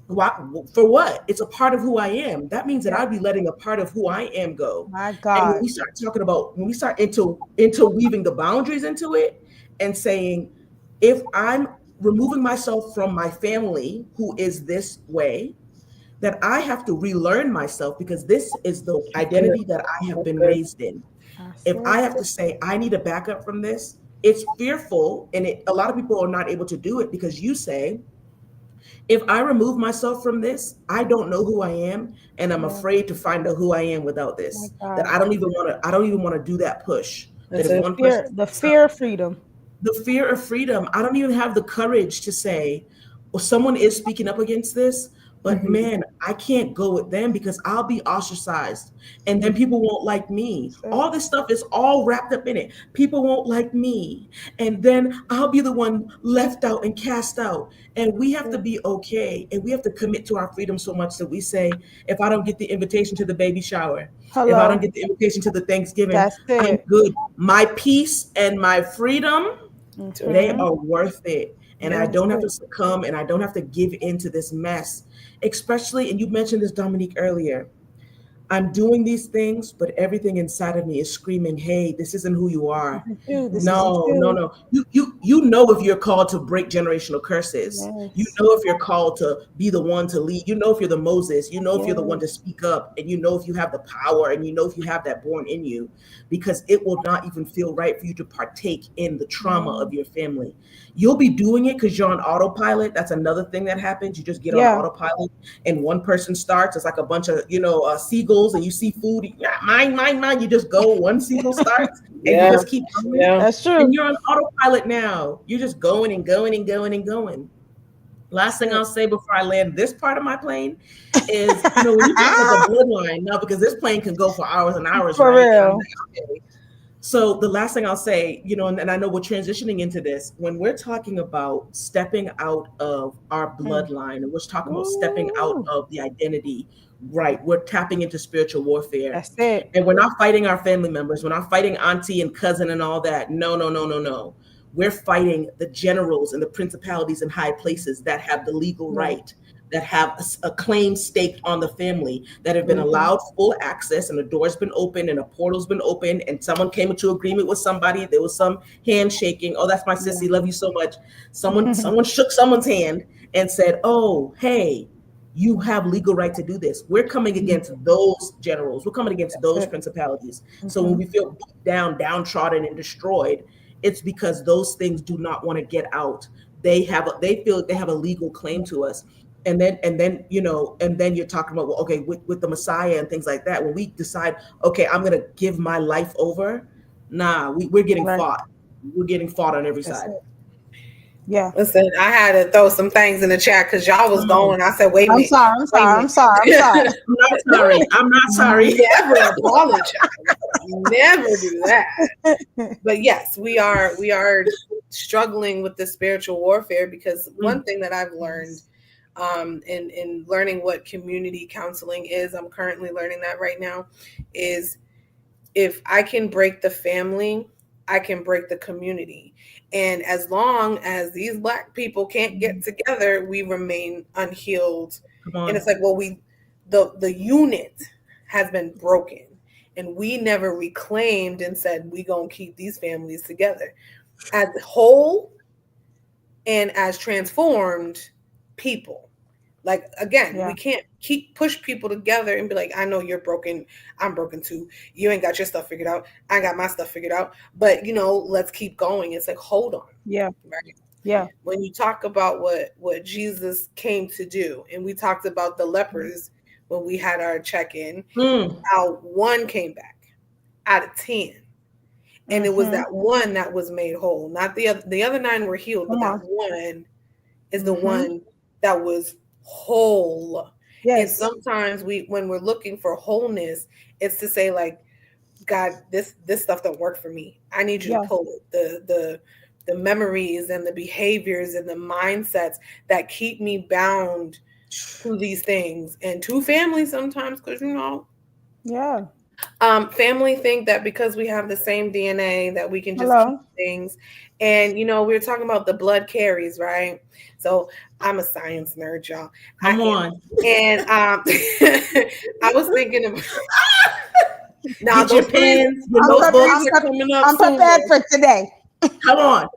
Why, for what? It's a part of who I am. That means that Yeah. I'd be letting a part of who I am go. My And when God. we start talking about, when we start interweaving the boundaries into it and saying, if I'm removing myself from my family who is this way, that I have to relearn myself because this is the That's good. identity that I have That's been good. raised in. That's If I it. have to say I need a backup from this, it's fearful, and a lot of people are not able to do it because you say, if I remove myself from this, I don't know who I am, and I'm Yeah. afraid to find out who I am without My this. That God. I don't even want to do that push. That That's if The it. one person fear. The speaks up, fear of freedom. the fear of freedom, I don't even have the courage to say, well, someone is speaking up against this, but Mhm. man, I can't go with them because I'll be ostracized and then Mm, people won't like me. that's it. All this stuff is all wrapped up in it. People won't like me. And then I'll be the one left out and cast out. And we That's have to it. be okay. And we have to commit to our freedom so much that we say, if I don't get the invitation to the baby shower, if I don't Hello. get the invitation to the Thanksgiving, That's I'm it. good. My peace and my freedom, they Mm-hmm. Mhm. are worth it. And I Yeah. That's don't have it. to succumb and I don't have to give in to this mess. Especially, and you mentioned this, Dominique, earlier. I'm doing these things, but everything inside of me is screaming, hey, this isn't who you This are. isn't you. This isn't No, no, you. no. You know if you're called to break generational curses. You Yes. know if you're called to be the one to lead. You know if you're the Moses. You know if you're the one to Yes. speak up, and you know if you have the power, and you know if you have that born in you, because it will not even feel right for you to partake in the trauma No. of your family. You'll be doing it because you're on autopilot. That's another thing that happens. You just get on Yeah. autopilot, and one person starts. It's like a bunch of seagulls, and you see food. Yeah, mine, mine, mine. You just go. One seagull starts, and you Yeah. just keep going, Yeah. That's and true. you're on autopilot now. You're just going and going and going and going. Last That's thing it. I'll say before I land this part of my plane is, when you talk about the bloodline, now because this plane can go for hours and hours, For right? And I'm real. like, okay. So the last thing I'll say, and I know we're transitioning into this, when we're talking about stepping out of our Mm. bloodline, and we're talking about stepping out Ooh. of the identity, right? We're tapping into spiritual warfare. That's it. And we're not fighting our family members. We're not fighting auntie and cousin and all that. No, no, no, no, no. We're fighting the generals and the principalities and high places that have the legal Right. right, that have a claim staked on the family, that have been Mm-hmm. allowed full access, and the door's been open and a portal's been open, and someone came into agreement with somebody. There was some handshaking. Oh, that's my Yeah. sissy. Love you so much. Someone shook someone's hand and said, "Oh, hey, you have legal right to do this." We're coming against those generals. We're coming against That's those it. principalities. So when Mm-hmm. we feel beat down, downtrodden, and destroyed, it's because those things do not want to get out. They feel like they have a legal claim to us. And then you're talking about, well, okay, with the Messiah and things like that. When we decide, okay, I'm gonna give my life over, nah, we're getting Right. fought. We're getting fought on every That's side. it. Yeah. Listen, I had to throw some things in the chat because y'all was Come on. going. I said, wait a I'm minute, sorry. I'm wait a sorry. I'm sorry. I'm sorry. minute. I'm not sorry. I'm not sorry. Never apologize. Never do that. But yes, we are struggling with the spiritual warfare because one thing that I've learned in learning what community counseling is, I'm currently learning that right now, is if I can break the family, I can break the community. And as long as these Black people can't get together, we remain unhealed. Come And on. it's like, well, the unit has been broken, and we never reclaimed and said we gonna keep these families together as whole and as transformed people. Like, again, Yeah. we can't keep push people together and be like, I know you're broken, I'm broken too. You ain't got your stuff figured out, I got my stuff figured out. But let's keep going. It's like, hold on, Yeah. right? Yeah. When you talk about what Jesus came to do, and we talked about the lepers when we had our check-in, Mm. how one came back out of 10. And it was Mm-hmm. that one that was made whole. Not the other 9 were healed, but Come that on. one is the Mm-hmm. one that was whole. And Yes. sometimes when we're looking for wholeness, it's to say, like, God, this stuff don't work for me. I need you to Yeah. pull it. The memories and the behaviors and the mindsets that keep me bound to these things and to family sometimes, because Yeah. family think that because we have the same DNA that we can just keep Hello. things. And we were talking about the blood carries, right? So I'm a science nerd, y'all. I Come am. on. And I was thinking of now Get your those threes, pens, your I'm those prep- notebooks. threes I'm are prep- coming up I'm soon. prepared for today. Come on.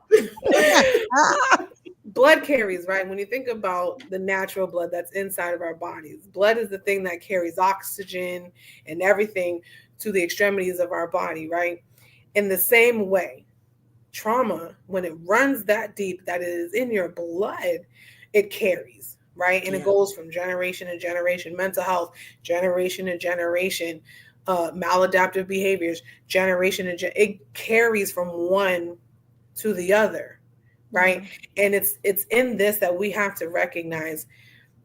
Blood carries, right? When you think about the natural blood that's inside of our bodies, blood is the thing that carries oxygen and everything to the extremities of our body, right? In the same way, trauma, when it runs that deep, that it is in your blood, it carries, right? And it Yeah. goes from generation to generation. Mental health, generation to generation. Maladaptive behaviors, generation to it carries from one to the other, right? And it's in this that we have to recognize,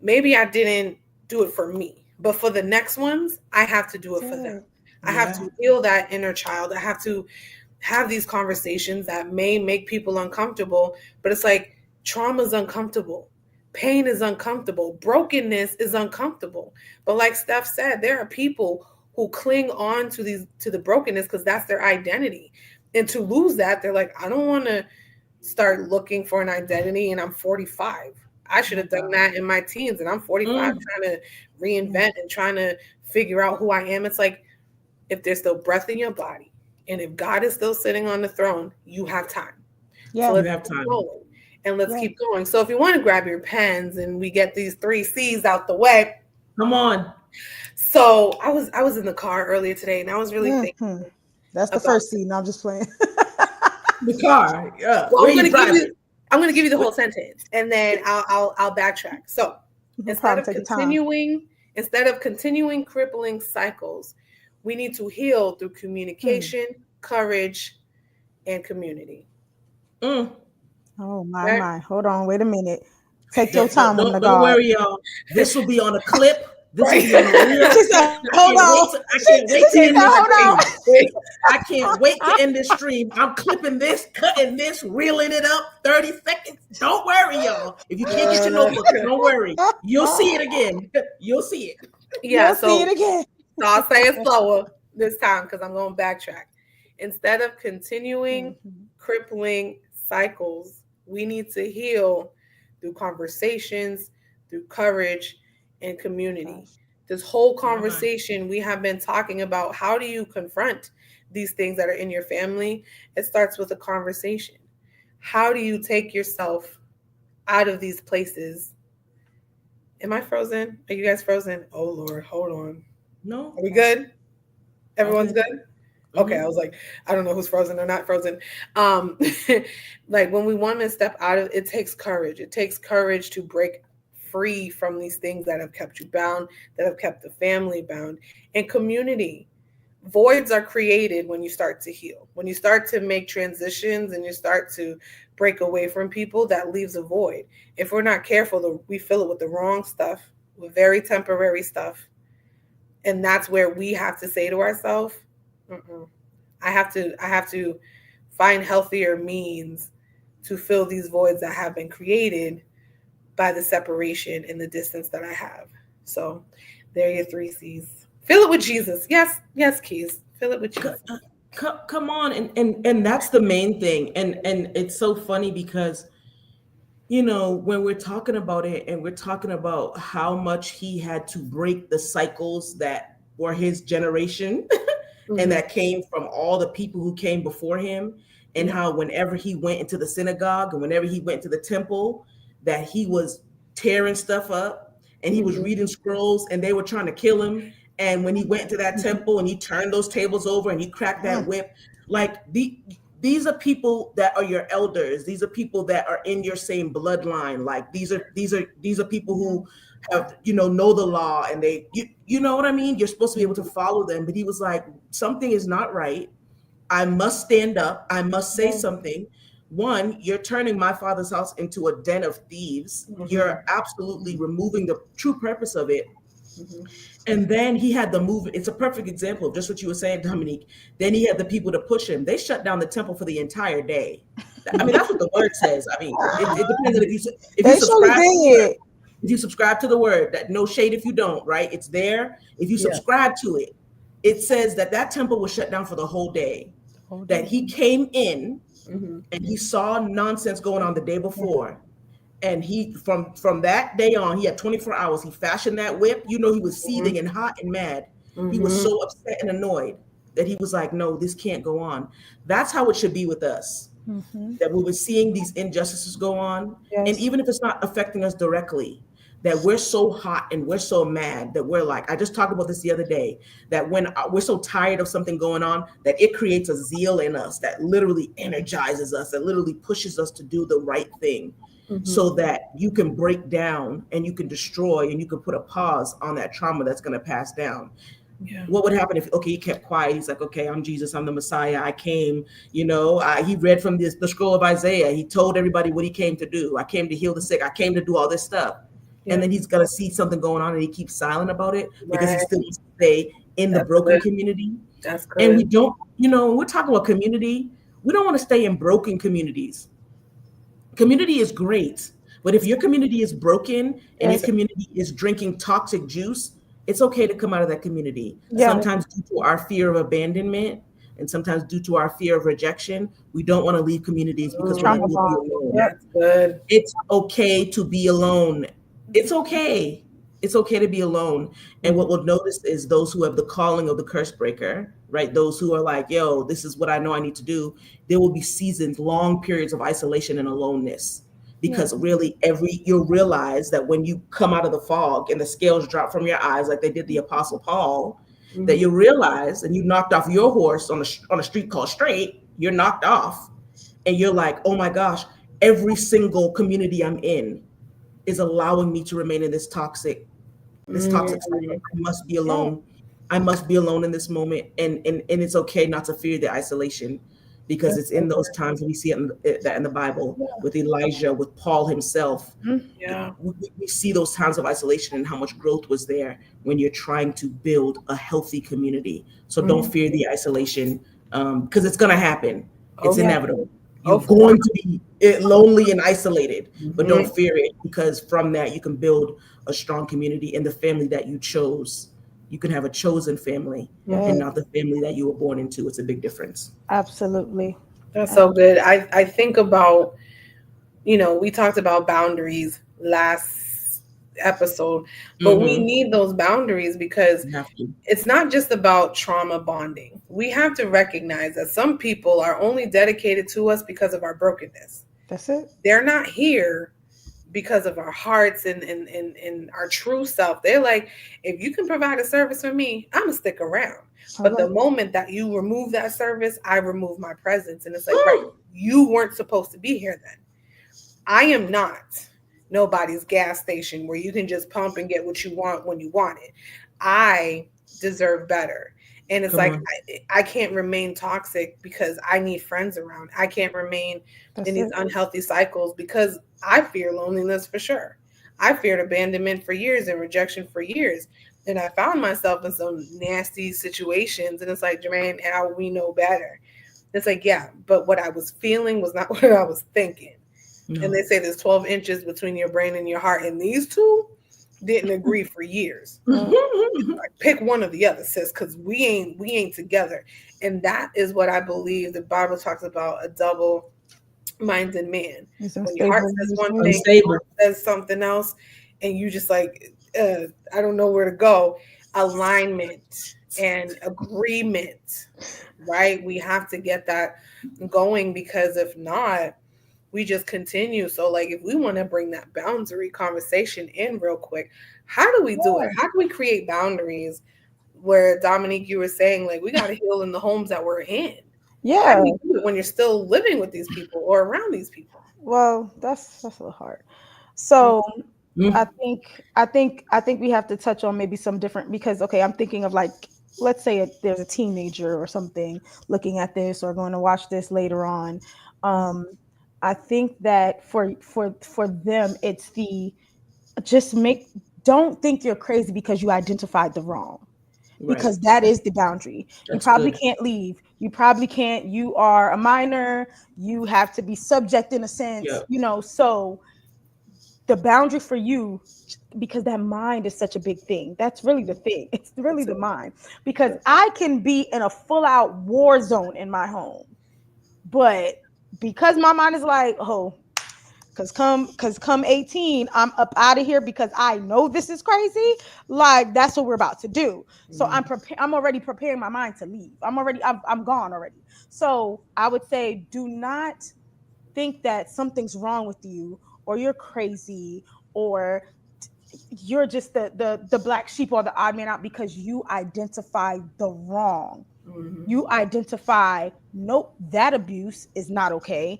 maybe I didn't do it for me, but for the next ones, I have to do it for them. I have Yeah. to heal that inner child. I have to have these conversations that may make people uncomfortable, but it's like, trauma is uncomfortable. Pain is uncomfortable. Brokenness is uncomfortable. But like Steph said, there are people who cling on to the brokenness because that's their identity. And to lose that, they're like, I don't want to start looking for an identity and I'm 45. I should My have done God. that in my teens, and I'm 45 trying to reinvent and trying to figure out who I am. It's like, if there's still breath in your body and if God is still sitting on the throne, you have time. So Yeah. You let's have keep time. going and let's Yeah. keep going. So if you want to grab your pens and we get these 3 C's out the way. Come on. So I was in the car earlier today and I was really thinking Mm-hmm. That's the about, first scene. No, I'm just playing. The car. Yeah. well, Where you driving? I'm gonna give you the whole sentence and then I'll backtrack. So No instead problem. of Take your time. continuing crippling cycles, we need to heal through communication, courage, and community. Mm. Oh my Right? my. Hold on. Wait a minute. Take your Don't, don't time, woman don't of don't God. worry, y'all. This will be on a clip. This will Right. be on a reel. She said, "Hold on." I can't wait to She end said, this "Hold stream. on." I can't wait to end this stream. I'm clipping this, cutting this, reeling it up. 30 seconds. Don't worry, y'all. If you can't get your notebooks, don't worry. You'll see it again. You'll see it. Yeah, You'll see it so again. I'll say it slower this time because I'm going to backtrack. Instead of continuing Mhm. crippling cycles, we need to heal through conversations, through courage and community. Yes. This whole My mind. conversation, we have been talking about how do you confront these things that are in your family. It starts with a conversation. How do you take yourself out of these places? Am I frozen? Are you guys frozen? Oh Lord, hold on. No, Are we good? all Everyone's good. good? Okay, I Mm-hmm. was like, I don't know who's frozen or not frozen. Um, like when we want to step out of it, takes courage. It takes courage to break free from these things that have kept you bound, that have kept the family bound. And community. Voids are created when you start to heal. When you start to make transitions and you start to break away from people, that leaves a void. If we're not careful, we fill it with the wrong stuff, with very temporary stuff. And that's where we have to say to ourselves, mm-mm. I have to find healthier means to fill these voids that have been created by the separation and the distance that I have. So there are your three C's. Fill it with Jesus. Yes, yes, Keys. Fill it with Jesus. Come on, and that's the main thing, and it's so funny because when we're talking about it and we're talking about how much he had to break the cycles that were his generation and Mm-hmm. that came from all the people who came before him, and Yeah. how whenever he went into the synagogue and whenever he went to the temple, that he was tearing stuff up and he was Mm-hmm. reading scrolls and they were trying to kill him. And when he went to that temple and he turned those tables over and he cracked that Mm, whip, like these are people that are your elders. These are people that are in your same bloodline. Like these are people who have know the law, and you know what I mean. You're supposed to be able to follow them. But he was like, something is not right. I must stand up. I must say yes. something. One, you're turning my father's house into a den of thieves. Mm-hmm. You're absolutely removing the true purpose of it. Mm-hmm. And then he had the move. It's a perfect example of just what you were saying, Dominique. Then he had the people to push him. They shut down the temple for the entire day. I mean, that's what the word says. I mean, it depends on if you They surely subscribe to the word. did. If you subscribe to the word, that no shade if you don't, right? It's there. If you Yeah. subscribe to it, it says that that temple was shut down for the whole day. Oh, That dear. he came in Mm-hmm. and he saw nonsense going on the day before, and he from that day on, he had 24 hours. He fashioned that whip. He was Mm-hmm. seething and hot and mad. He was Mm-hmm. so upset and annoyed that he was like, no, this can't go on. That's how it should be with us, Mm-hmm. that we were seeing these injustices go on, and Yes. even if it's not affecting us directly, that we're so hot and we're so mad that we're like, I just talked about this the other day, that when we're so tired of something going on, that it creates a zeal in us that literally energizes us, that literally pushes us to do the right thing, Mm-hmm. so that you can break down and you can destroy and you can put a pause on that trauma that's going to pass down. Yeah. What would happen if, okay, he kept quiet? He's like, okay, I'm Jesus, I'm the Messiah, I came. He read from the scroll of Isaiah. He told everybody what he came to do. I came to heal the sick, I came to do all this stuff. And Yeah. then he's going to see something going on and he keeps silent about it because he Right. still wants to stay in the That's broken good. community. That's And we good. don't, when we're talking about community, we don't want to stay in broken communities. Community is great, but if your community is broken and your Yes. community is drinking toxic juice, it's okay to come out of that community. Yeah. Sometimes due to our fear of abandonment and sometimes due to our fear of rejection, we don't want to leave communities because we're like, Trauma Mm, we'll be bond. alone. Yep. that's good. It's okay to be alone. It's okay. It's okay to be alone. And Mm-hmm. what we'll notice is those who have the calling of the curse breaker, right? Those who are like, yo, this is what I know I need to do. There will be seasons, long periods of isolation and aloneness. Yeah. Because really, you'll realize that when you come out of the fog and the scales drop from your eyes, like they did the Apostle Paul, that Mm-hmm. you realize, and you knocked off your horse on a street called straight, you're knocked off, and you're like, oh my gosh, every single community I'm in is allowing me to remain in this toxic cycle. Mm-hmm. I must be Yeah. alone. I must be alone in this moment. And it's okay not to fear the isolation, because That's it's so in those good. times we see that in the Bible Yeah. with Elijah, with Paul himself. Mhm. Yeah. We see those times of isolation and how much growth was there when you're trying to build a healthy community. So don't Mm-hmm. fear the isolation, because it's going to happen. Oh, It's for Yeah. inevitable. oh, You're for going to be lonely and isolated, but mm-hmm. don't fear it, because from that you can build a strong community in the family that you chose. You can have a chosen family Mm-hmm. and Yes. not the family that you were born into. It's a big difference. Absolutely. That's Uh, so good. I think about, we talked about boundaries last episode, but we Mm-hmm. need those boundaries because You have to. it's not just about trauma bonding. We have to recognize that some people are only dedicated to us because of our brokenness. That's it. They're not here because of our hearts and our true self. They're like, if you can provide a service for me, I'm gonna stick around. All But the right. moment that you remove that service, I remove my presence. And it's like, right, you weren't supposed to be here then. I am not nobody's gas station where you can just pump and get what you want when you want it. I deserve better. And it's Come like, on. I can't remain toxic because I need friends around. I can't remain in That's these it. unhealthy cycles because I fear loneliness for sure. I feared abandonment for years and rejection for years. And I found myself in some nasty situations. And it's like, Jermaine, how we know better. It's like, yeah, but what I was feeling was not what I was thinking. And No. they say there's 12 inches between your brain and your heart. And these two didn't agree for years. Mm, Like, pick one or the other, sis, because we ain't together. And that is what I believe the Bible talks about, a double minded man. it's When your heart unstable. says It's one really- thing, your Unstable. heart says something else, and you just like, I don't know where to go. Alignment and agreement, right? We have to get that going because if not, we just continue. So, like, if we want to bring that boundary conversation in real quick, how do we do it? Yeah. How do we create boundaries where, Dominique, you were saying, like, we got to heal in the homes that we're in? How Yeah. do we do it when you're still living with these people or around these people? Well, that's a little hard. So I Mm. think I think we have to touch on maybe some different because okay, I'm thinking of like let's say there's a teenager or something looking at this or going to watch this later on. Um, I think that for them it's the just make don't think you're crazy because you identified the wrong Right. because that is the boundary. You That's probably good. can't leave. You probably can't. You are a minor. You have to be subject in a sense, Yep. so the boundary for you because that mind is such a big thing. That's really the thing. It's really That's the it. mind because I can be in a full out war zone in my home, but because my mind is like, oh, because come 18, I'm up out of here because I know this is crazy. Like that's what we're about to do. So Mhm. I'm already preparing my mind to leave. I'm gone already. So I would say do not think that something's wrong with you or you're crazy or you're just the black sheep or the odd man out because you identify the wrong. Mhm. You identify, nope, that abuse is not okay.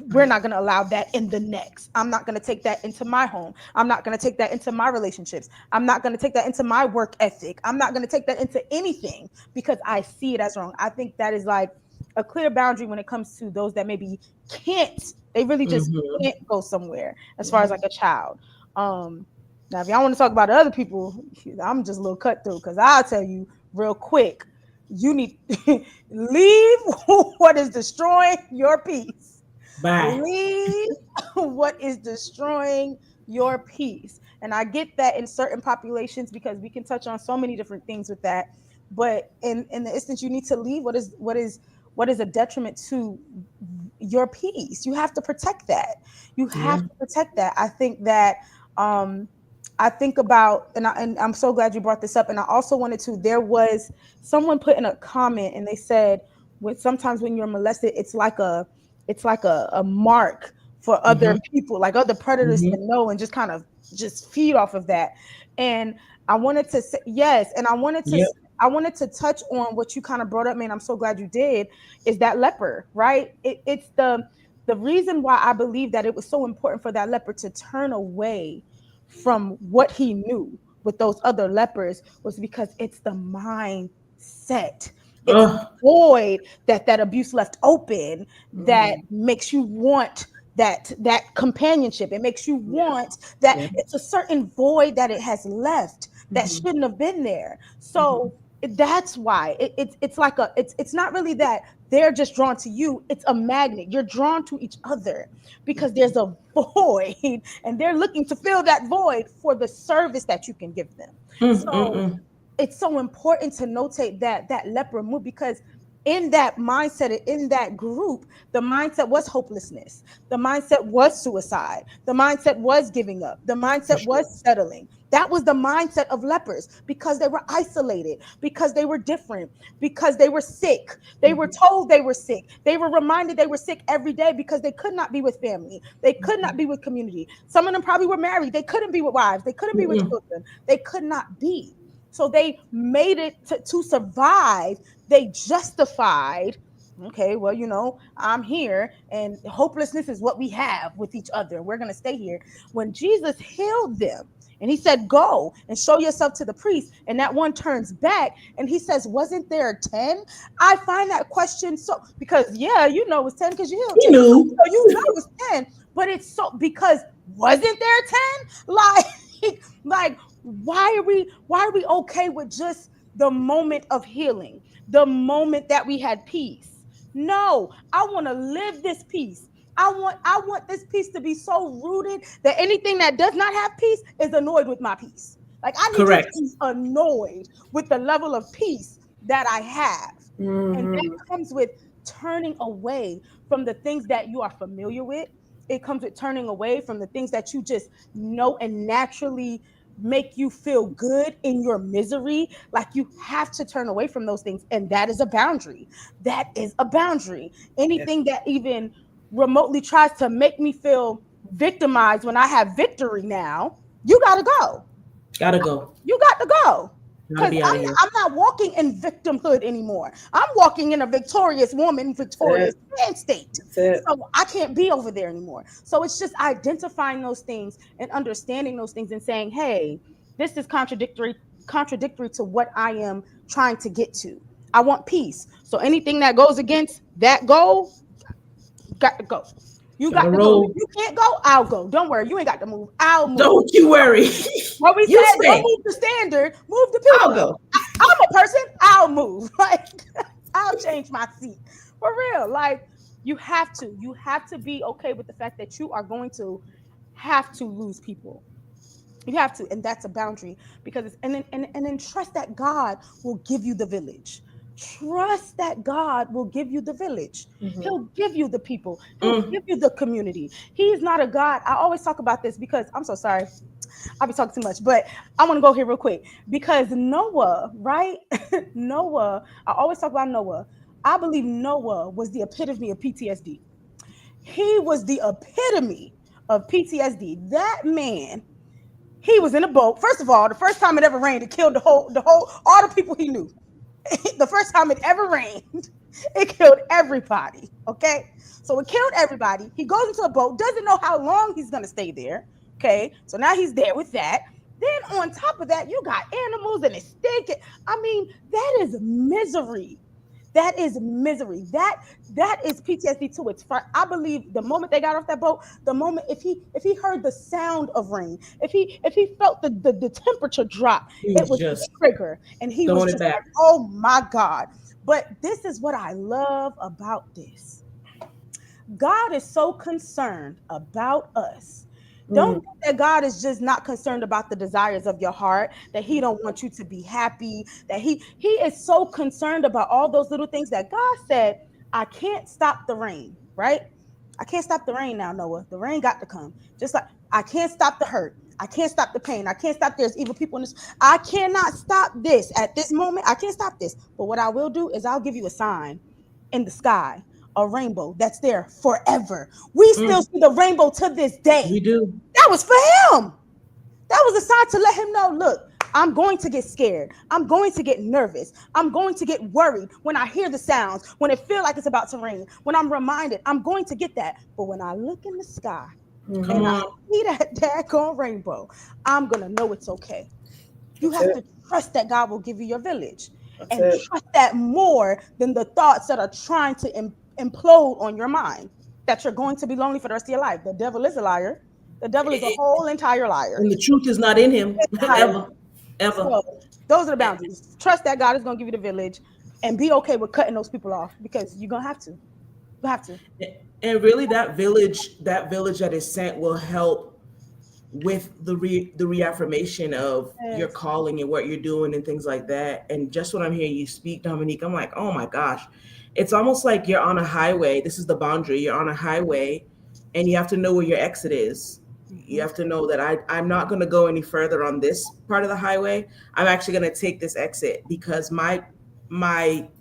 We're Right. not going to allow that in the next. I'm not going to take that into my home. I'm not going to take that into my relationships. I'm not going to take that into my work ethic. I'm not going to take that into anything because I see it as wrong. I think that is like a clear boundary when it comes to those that maybe can't, they really just Mm-hmm. can't go somewhere as far as Mhm. like a child. Um, Now, if y'all want to talk about other people, I'm just a little cutthroat because I'll tell you real quick, you need leave what is destroying your peace. Bye. Leave what is destroying your peace. And I get that in certain populations because we can touch on so many different things with that. But in the instance you need to leave what is a detriment to your peace. You have to protect that. You have Yeah. to protect that. I think that um I think about and I'm so glad you brought this up. And I also wanted to, there was someone put in a comment and they said when sometimes when you're molested, it's like a mark for other Mm-hmm. people, like other predators Mm-hmm. to know and just kind of just feed off of that. And I wanted to say yes, and Yep. I wanted to touch on what you kind of brought up, man. I'm so glad you did. Is that leper, right? It's the reason why I believe that it was so important for that leper to turn away from what he knew with those other lepers was because it's the mindset. It's the Oh. void that abuse left open that Mhm. makes you want that companionship. It makes you Yeah. want that. Yeah. It's a certain void that it has left that Mhm. shouldn't have been there. Mhm. So that's why it's like it's not really that they're just drawn to you. It's a magnet. You're drawn to each other because there's a void and they're looking to fill that void for the service that you can give them. So Mm-mm-mm. it's so important to notate that leper move because in that mindset, in that group, the mindset was hopelessness. The mindset was suicide. The mindset was giving up. The For mindset sure. was settling. That was the mindset of lepers because they were isolated, because they were different, because they were sick. They were told they were sick. They were reminded they were sick every day because they could not be with family. They could not be with community. Some of them probably were married. They couldn't be with wives. They couldn't be with Mm-mm. children. They could not be. So they made it to survive. They justified, okay, well, I'm here and hopelessness is what we have with each other. We're going to stay here. When Jesus healed them and he said, go and show yourself to the priest, and that one turns back and he says, wasn't there 10? I find that question so, because yeah, it's 10 because you healed He 10. knew. So it was 10, but it's so, because wasn't there 10? Like why are we okay with just the moment of healing, the moment that we had peace? No, I want to live this peace. I want this peace to be so rooted that anything that does not have peace is annoyed with my peace. Like, I need you to Correct. be annoyed with the level of peace that I have. And that Mm-hmm. comes with turning away from the things that you are familiar with. It comes with turning away from the things that you just know and naturally make you feel good in your misery. Like, you have to turn away from those things. And that is a boundary. That is a boundary. Yes. Anything that even remotely tries to make me feel victimized when I have victory now, you got to go. Gotta go. You got to go. Gotta Because be out of here. I'm not walking in victimhood anymore. I'm walking in a victorious woman, That's victorious it. man state. That's it. So I can't be over there anymore. So it's just identifying those things and understanding those things and saying, hey, this is contradictory to what I am trying to get to. I want peace. So anything that goes against that goal, got to go. You Gotta got to go. If roll. you can't go, I'll go. Don't worry. You ain't got to move. I'll move. Don't you worry. What we You said, don't stay. move the standard, move the I'll people. go. I'm a person, I'll move. Like, I'll change my seat. For real. Like, you have to be okay with the fact that you are going to have to lose people. You have to, and that's a boundary, because and then trust that God will give you the village. Trust that God will give you the village. Mm-hmm. He'll give you the people. He'll Mm. give you the community. He's not a God. I always talk about this because I'm so sorry. I'll be talking too much, but I want to go here real quick because Noah, right? Noah, I always talk about Noah. I believe Noah was the epitome of PTSD. He was the epitome of PTSD. That man, he was in a boat. First of all, the first time it ever rained, it killed all the people he knew. The first time it ever rained, it killed everybody. Okay. So it killed everybody. He goes into a boat, doesn't know how long he's going to stay there. Okay. So now he's there with that. Then on top of that, you got animals and it's stinking. I mean, that is misery. That is misery. That is PTSD to its front. I believe the moment they got off that boat, the moment if he heard the sound of rain, if he felt the temperature drop, He it was was a just trigger, and he was throwing it just back. like, "Oh my God!" But this is what I love about this. God is so concerned about us. Don't Mm-hmm. think that God is just not concerned about the desires of your heart, that he don't want you to be happy, that he is so concerned about all those little things that God said, I can't stop the rain, right? I can't stop the rain now, Noah. The rain got to come. Just like I can't stop the hurt. I can't stop the pain. I can't stop there's evil people in this. I cannot stop this at this moment. I can't stop this. But what I will do is I'll give you a sign in the sky, a rainbow that's there forever. We still Mm. see the rainbow to this day. We do. That was for him. That was a sign to let him know, look, I'm going to get scared. I'm going to get nervous. I'm going to get worried when I hear the sounds, when it feels like it's about to rain, when I'm reminded, I'm going to get that. But when I look in the sky Come and I on. see that daggone rainbow, I'm going to know it's okay. You That's have it. to trust that God will give you your village, That's and it. trust that more than the thoughts that are trying to implode on your mind, that you're going to be lonely for the rest of your life. The devil is a liar. The devil is a whole entire liar. And the truth is not in him Entire. ever, ever. So those are the boundaries. Trust that God is going to give you the village, and be okay with cutting those people off, because you're going to have to. You have to. And really, that village that is sent will help with the reaffirmation of your Yes. calling and what you're doing and things like that. And just when I'm hearing you speak, Dominique, I'm like, oh my gosh, it's almost like you're on a highway. This is the boundary. You're on a highway, and you have to know where your exit is. You Mhm. have to know that I'm not going to go any further on this part of the highway. I'm actually going to take this exit because my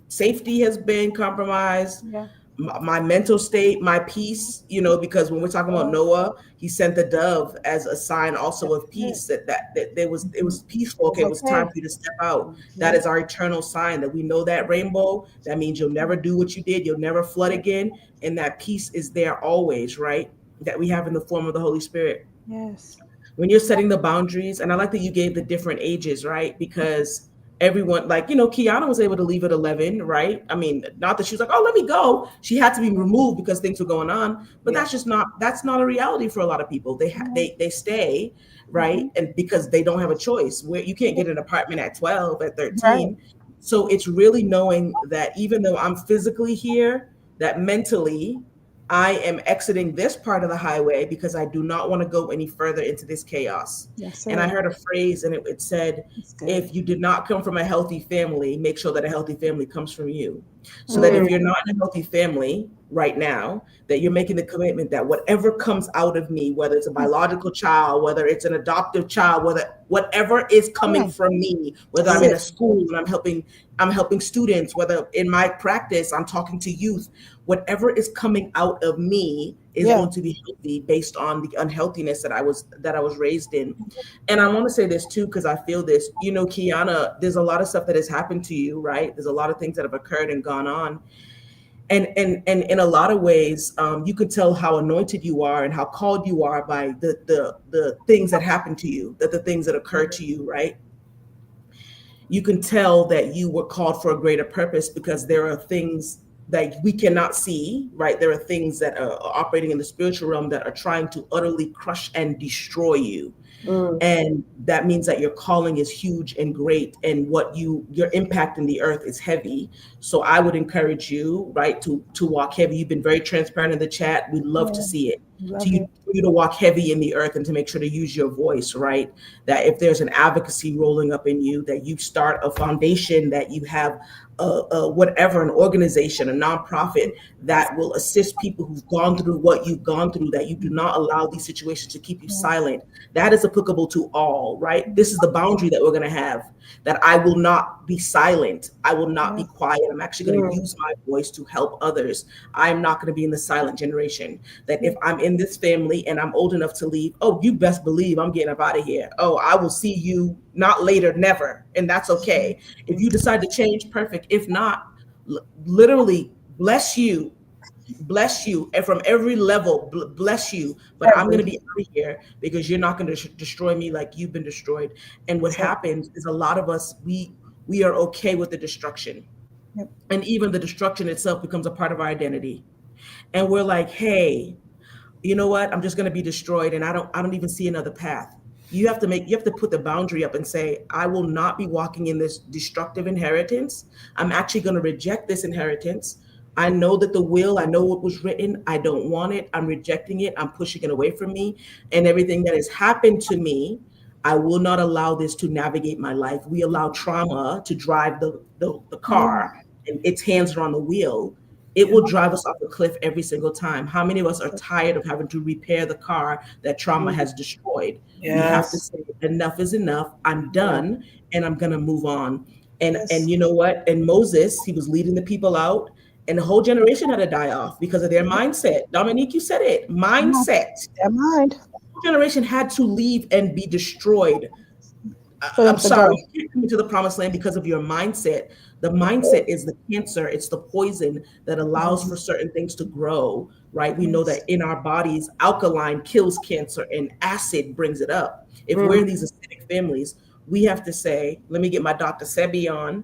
safety has been compromised, Yeah. my mental state, my peace, because when we're talking about Uh, Noah, he sent the dove as a sign also that's of it. peace, that there was, it Mhm. was peaceful. It's Okay, it was time okay. for you to step out. That Mhm. is our eternal sign that we know that rainbow. That means you'll never do what you did. You'll never flood Yeah. again. And that peace is there always, right? That we have in the form of the Holy Spirit Yes. when you're setting the boundaries. And I like that you gave the different ages, right? Because everyone, like, Kiana was able to leave at 11, right? I mean, not that she was like, oh, let me go. She had to be removed because things were going on. But Yeah. that's not a reality for a lot of people. No. They stay, right? Mhm. And because they don't have a choice, where you can't get an apartment at 12, at Right. 13. So it's really knowing that even though I'm physically here, that mentally I am exiting this part of the highway because I do not want to go any further into this chaos. That's And I it. heard a phrase, and it said, It's good. if you did not come from a healthy family, make sure that a healthy family comes from you. So that Mm, if you're not in a healthy family right now, that you're making the commitment that whatever comes out of me, whether it's a biological child, whether it's an adoptive child, whatever is coming Mm. from me, whether That's I'm mm, in it. a school and I'm helping students, whether in my practice I'm talking to youth, whatever is coming out of me is Yeah. going to be healthy based on the unhealthiness that I was raised in. And I want to say this too, because I feel this, Kiana, there's a lot of stuff that has happened to you, right? There's a lot of things that have occurred and gone on. And in a lot of ways, you can tell how anointed you are and how called you are by the things that happen to you, that the things that occur to you, right? You can tell that you were called for a greater purpose because there are things that we cannot see, right? There are things that are operating in the spiritual realm that are trying to utterly crush and destroy you. mm, And that means that your calling is huge and great, and your impact in the earth is heavy. So I would encourage you, right, to walk heavy. You've been very transparent in the chat. We'd love to Yeah. see it. to Love you it. for you to walk heavy in the earth and to make sure to use your voice, right? That if there's an advocacy rolling up in you, that you start a foundation, that you have whatever, an organization, a nonprofit that will assist people who've gone through what you've gone through, that you do not allow these situations to keep you Yes. silent. That is applicable to all, right? This is the boundary that we're going to have, that I will not be silent. I will not be Yes. quiet. I'm actually going to mm. use my voice to help others. I'm not going to be in the silent generation. That Yeah. if I'm in this family and I'm old enough to leave, oh, you best believe I'm getting up out of here. Oh, I will see you not later, never. And that's okay. If you decide to change, perfect. If not, literally bless you, and from every level, bless you. But I'm going to be out of here because you're not going to destroy me like you've been destroyed. And what So, happens is a lot of us, we are okay with the destruction, yep. and even the destruction itself becomes a part of our identity. And we're like, hey, you know what, I'm just going to be destroyed, and I don't even see another path. You have to put the boundary up and say, I will not be walking in this destructive inheritance. I'm actually going to reject this inheritance. I know that I know what was written. I don't want it. I'm rejecting it. I'm pushing it away from me. And everything that has happened to me, I will not allow this to navigate my life. We allow trauma to drive the Yeah. car, and its hands are on the wheel. It Yeah. will drive us off a cliff every single time. How many of us are So, tired of having to repair the car that trauma Mm. has destroyed? We have to Yes. say, enough is enough. I'm Yeah. done, and I'm gonna move on. And yes. you know what? And Moses, he was leading the people out, and the whole generation had to die off because of their mindset. Dominique, you said it. Come on. Mindset. Their mind The whole generation had to leave and be destroyed. for them I'm to sorry, go. you can't come into the promised land because of your mindset. The mindset is the cancer, it's the poison that allows Mhm. for certain things to grow, right? We know that Yes. in our bodies, alkaline kills cancer and acid brings it up. If we're Mm, in these acidic families, we have to say, let me get my Dr. Sebi on,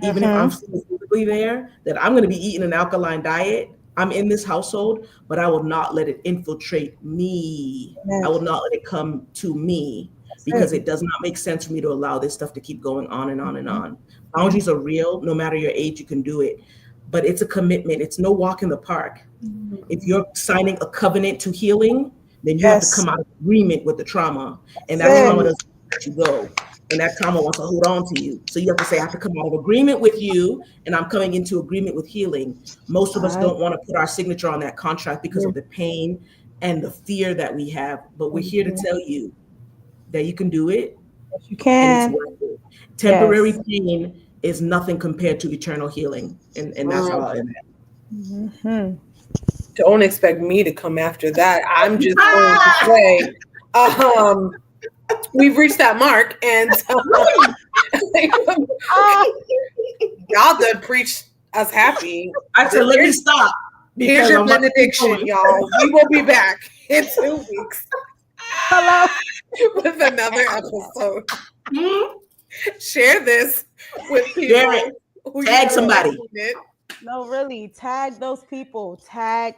even if I'm Mm-hmm. still physically there, that I'm going to be eating an alkaline diet. I'm in this household, but I will not let it infiltrate me. I Amen. will not let it come to me, That's because it. it does not make sense for me to allow this stuff to keep going on and on and Mhm. on. Yeah. Boundaries are real. No matter your age, you can do it. But it's a commitment. It's no walk in the park. If Mhm. you're signing a covenant to healing, then you have to Yes. come out of agreement with the trauma, and That's that trauma it. doesn't let you go. And that trauma wants to hold on to you. So you have to say, I have to come out of agreement with you, and I'm coming into agreement with healing. Most of All us right. don't want to put our signature on that contract because of the pain and the fear that we have. But we're here to Mhm. tell you that you can do it Yes, you and it's can. worth it. Temporary Yes. pain is nothing compared to eternal healing. And that's how Mm, I am. Hmm. don't expect me to come after that. I'm just going to Ah! say, um, we've reached that mark, and Ah, y'all done preached us happy. I said, let me Here's, stop here's because your I'm about to keep benediction, going. y'all. We will be back in 2 weeks hello. with another episode. Hmm? Share this with Share it. people who you Tag know somebody. need it. No, really. Tag those people. Tag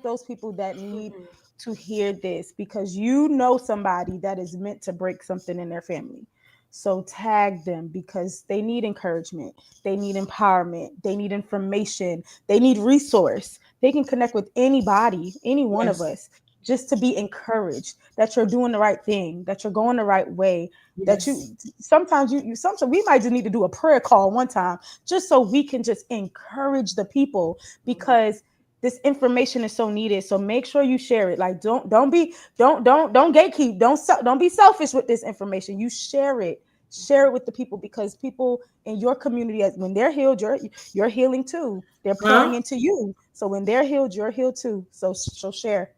those people that need Mhm. to hear this because you know somebody that is meant to break something in their family. So tag them because they need encouragement. They need empowerment. They need information. They need resource. They can connect with anybody, any one of Yes. us, just to be encouraged that you're doing the right thing, that you're going the right way, that Yes. you sometimes sometimes we might just need to do a prayer call one time just so we can just encourage the people because this information is so needed. So make sure you share it. Like don't gatekeep. Don't be selfish with this information. You share it. Share it with the people because people in your community, as when they're healed, you're healing too. They're pouring Huh? into you. So when they're healed, you're healed too. So share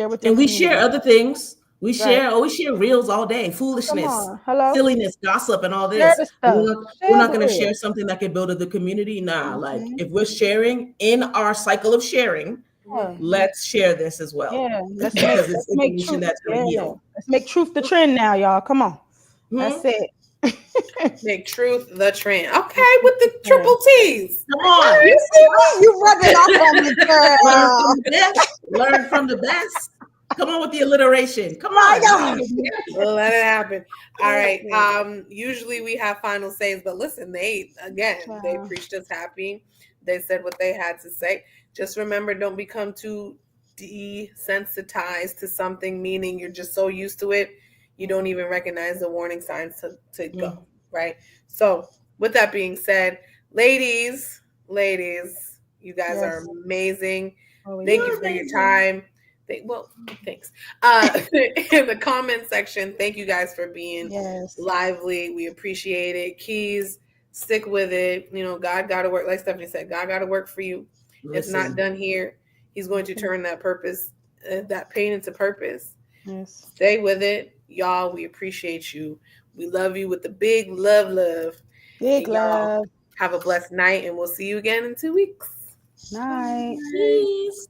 with your And we share community. other things. Right. We share reels all day, Come foolishness, on. Hello. silliness, gossip, and all Share this. the But stuff. we're Share not the going to share real. something that can build the community. Nah, like Mhm. if we're sharing in our cycle of sharing, Yeah. let's share this as well Yeah, because it's let's make information truth. that's going to Yeah, heal. let's make truth the trend now, y'all. Come on, that's Hmm? it. Make truth the trend. Okay, Make truth with the the trend. triple T's. Come on. You see me? You rubbing off on me, Learn girl. from the best. Learn from the best. Come on with the alliteration. Come My on. God. Let it happen. All right. Listen, Usually we have final says, but listen, they child. preached us happy. They said what they had to say. Just remember, don't become too desensitized to something, meaning you're just so used to it, you don't even recognize the warning signs to go, Mm. right? So with that being said, ladies, you guys are Yes. amazing. Oh, we Thank you are. You're for your amazing. time. Well, thanks. In the comment section, thank you guys for being Yes. lively. We appreciate it. Keys, stick with it. You know, God got to work. Like Stephanie said, God got to work for you. It's not Listen. done here. He's going to turn that purpose, that pain into purpose. Yes. Stay with it. Y'all, we appreciate you. We love you with the big love. Big And y'all love. have a blessed night, and we'll see you again in 2 weeks. Night. Peace.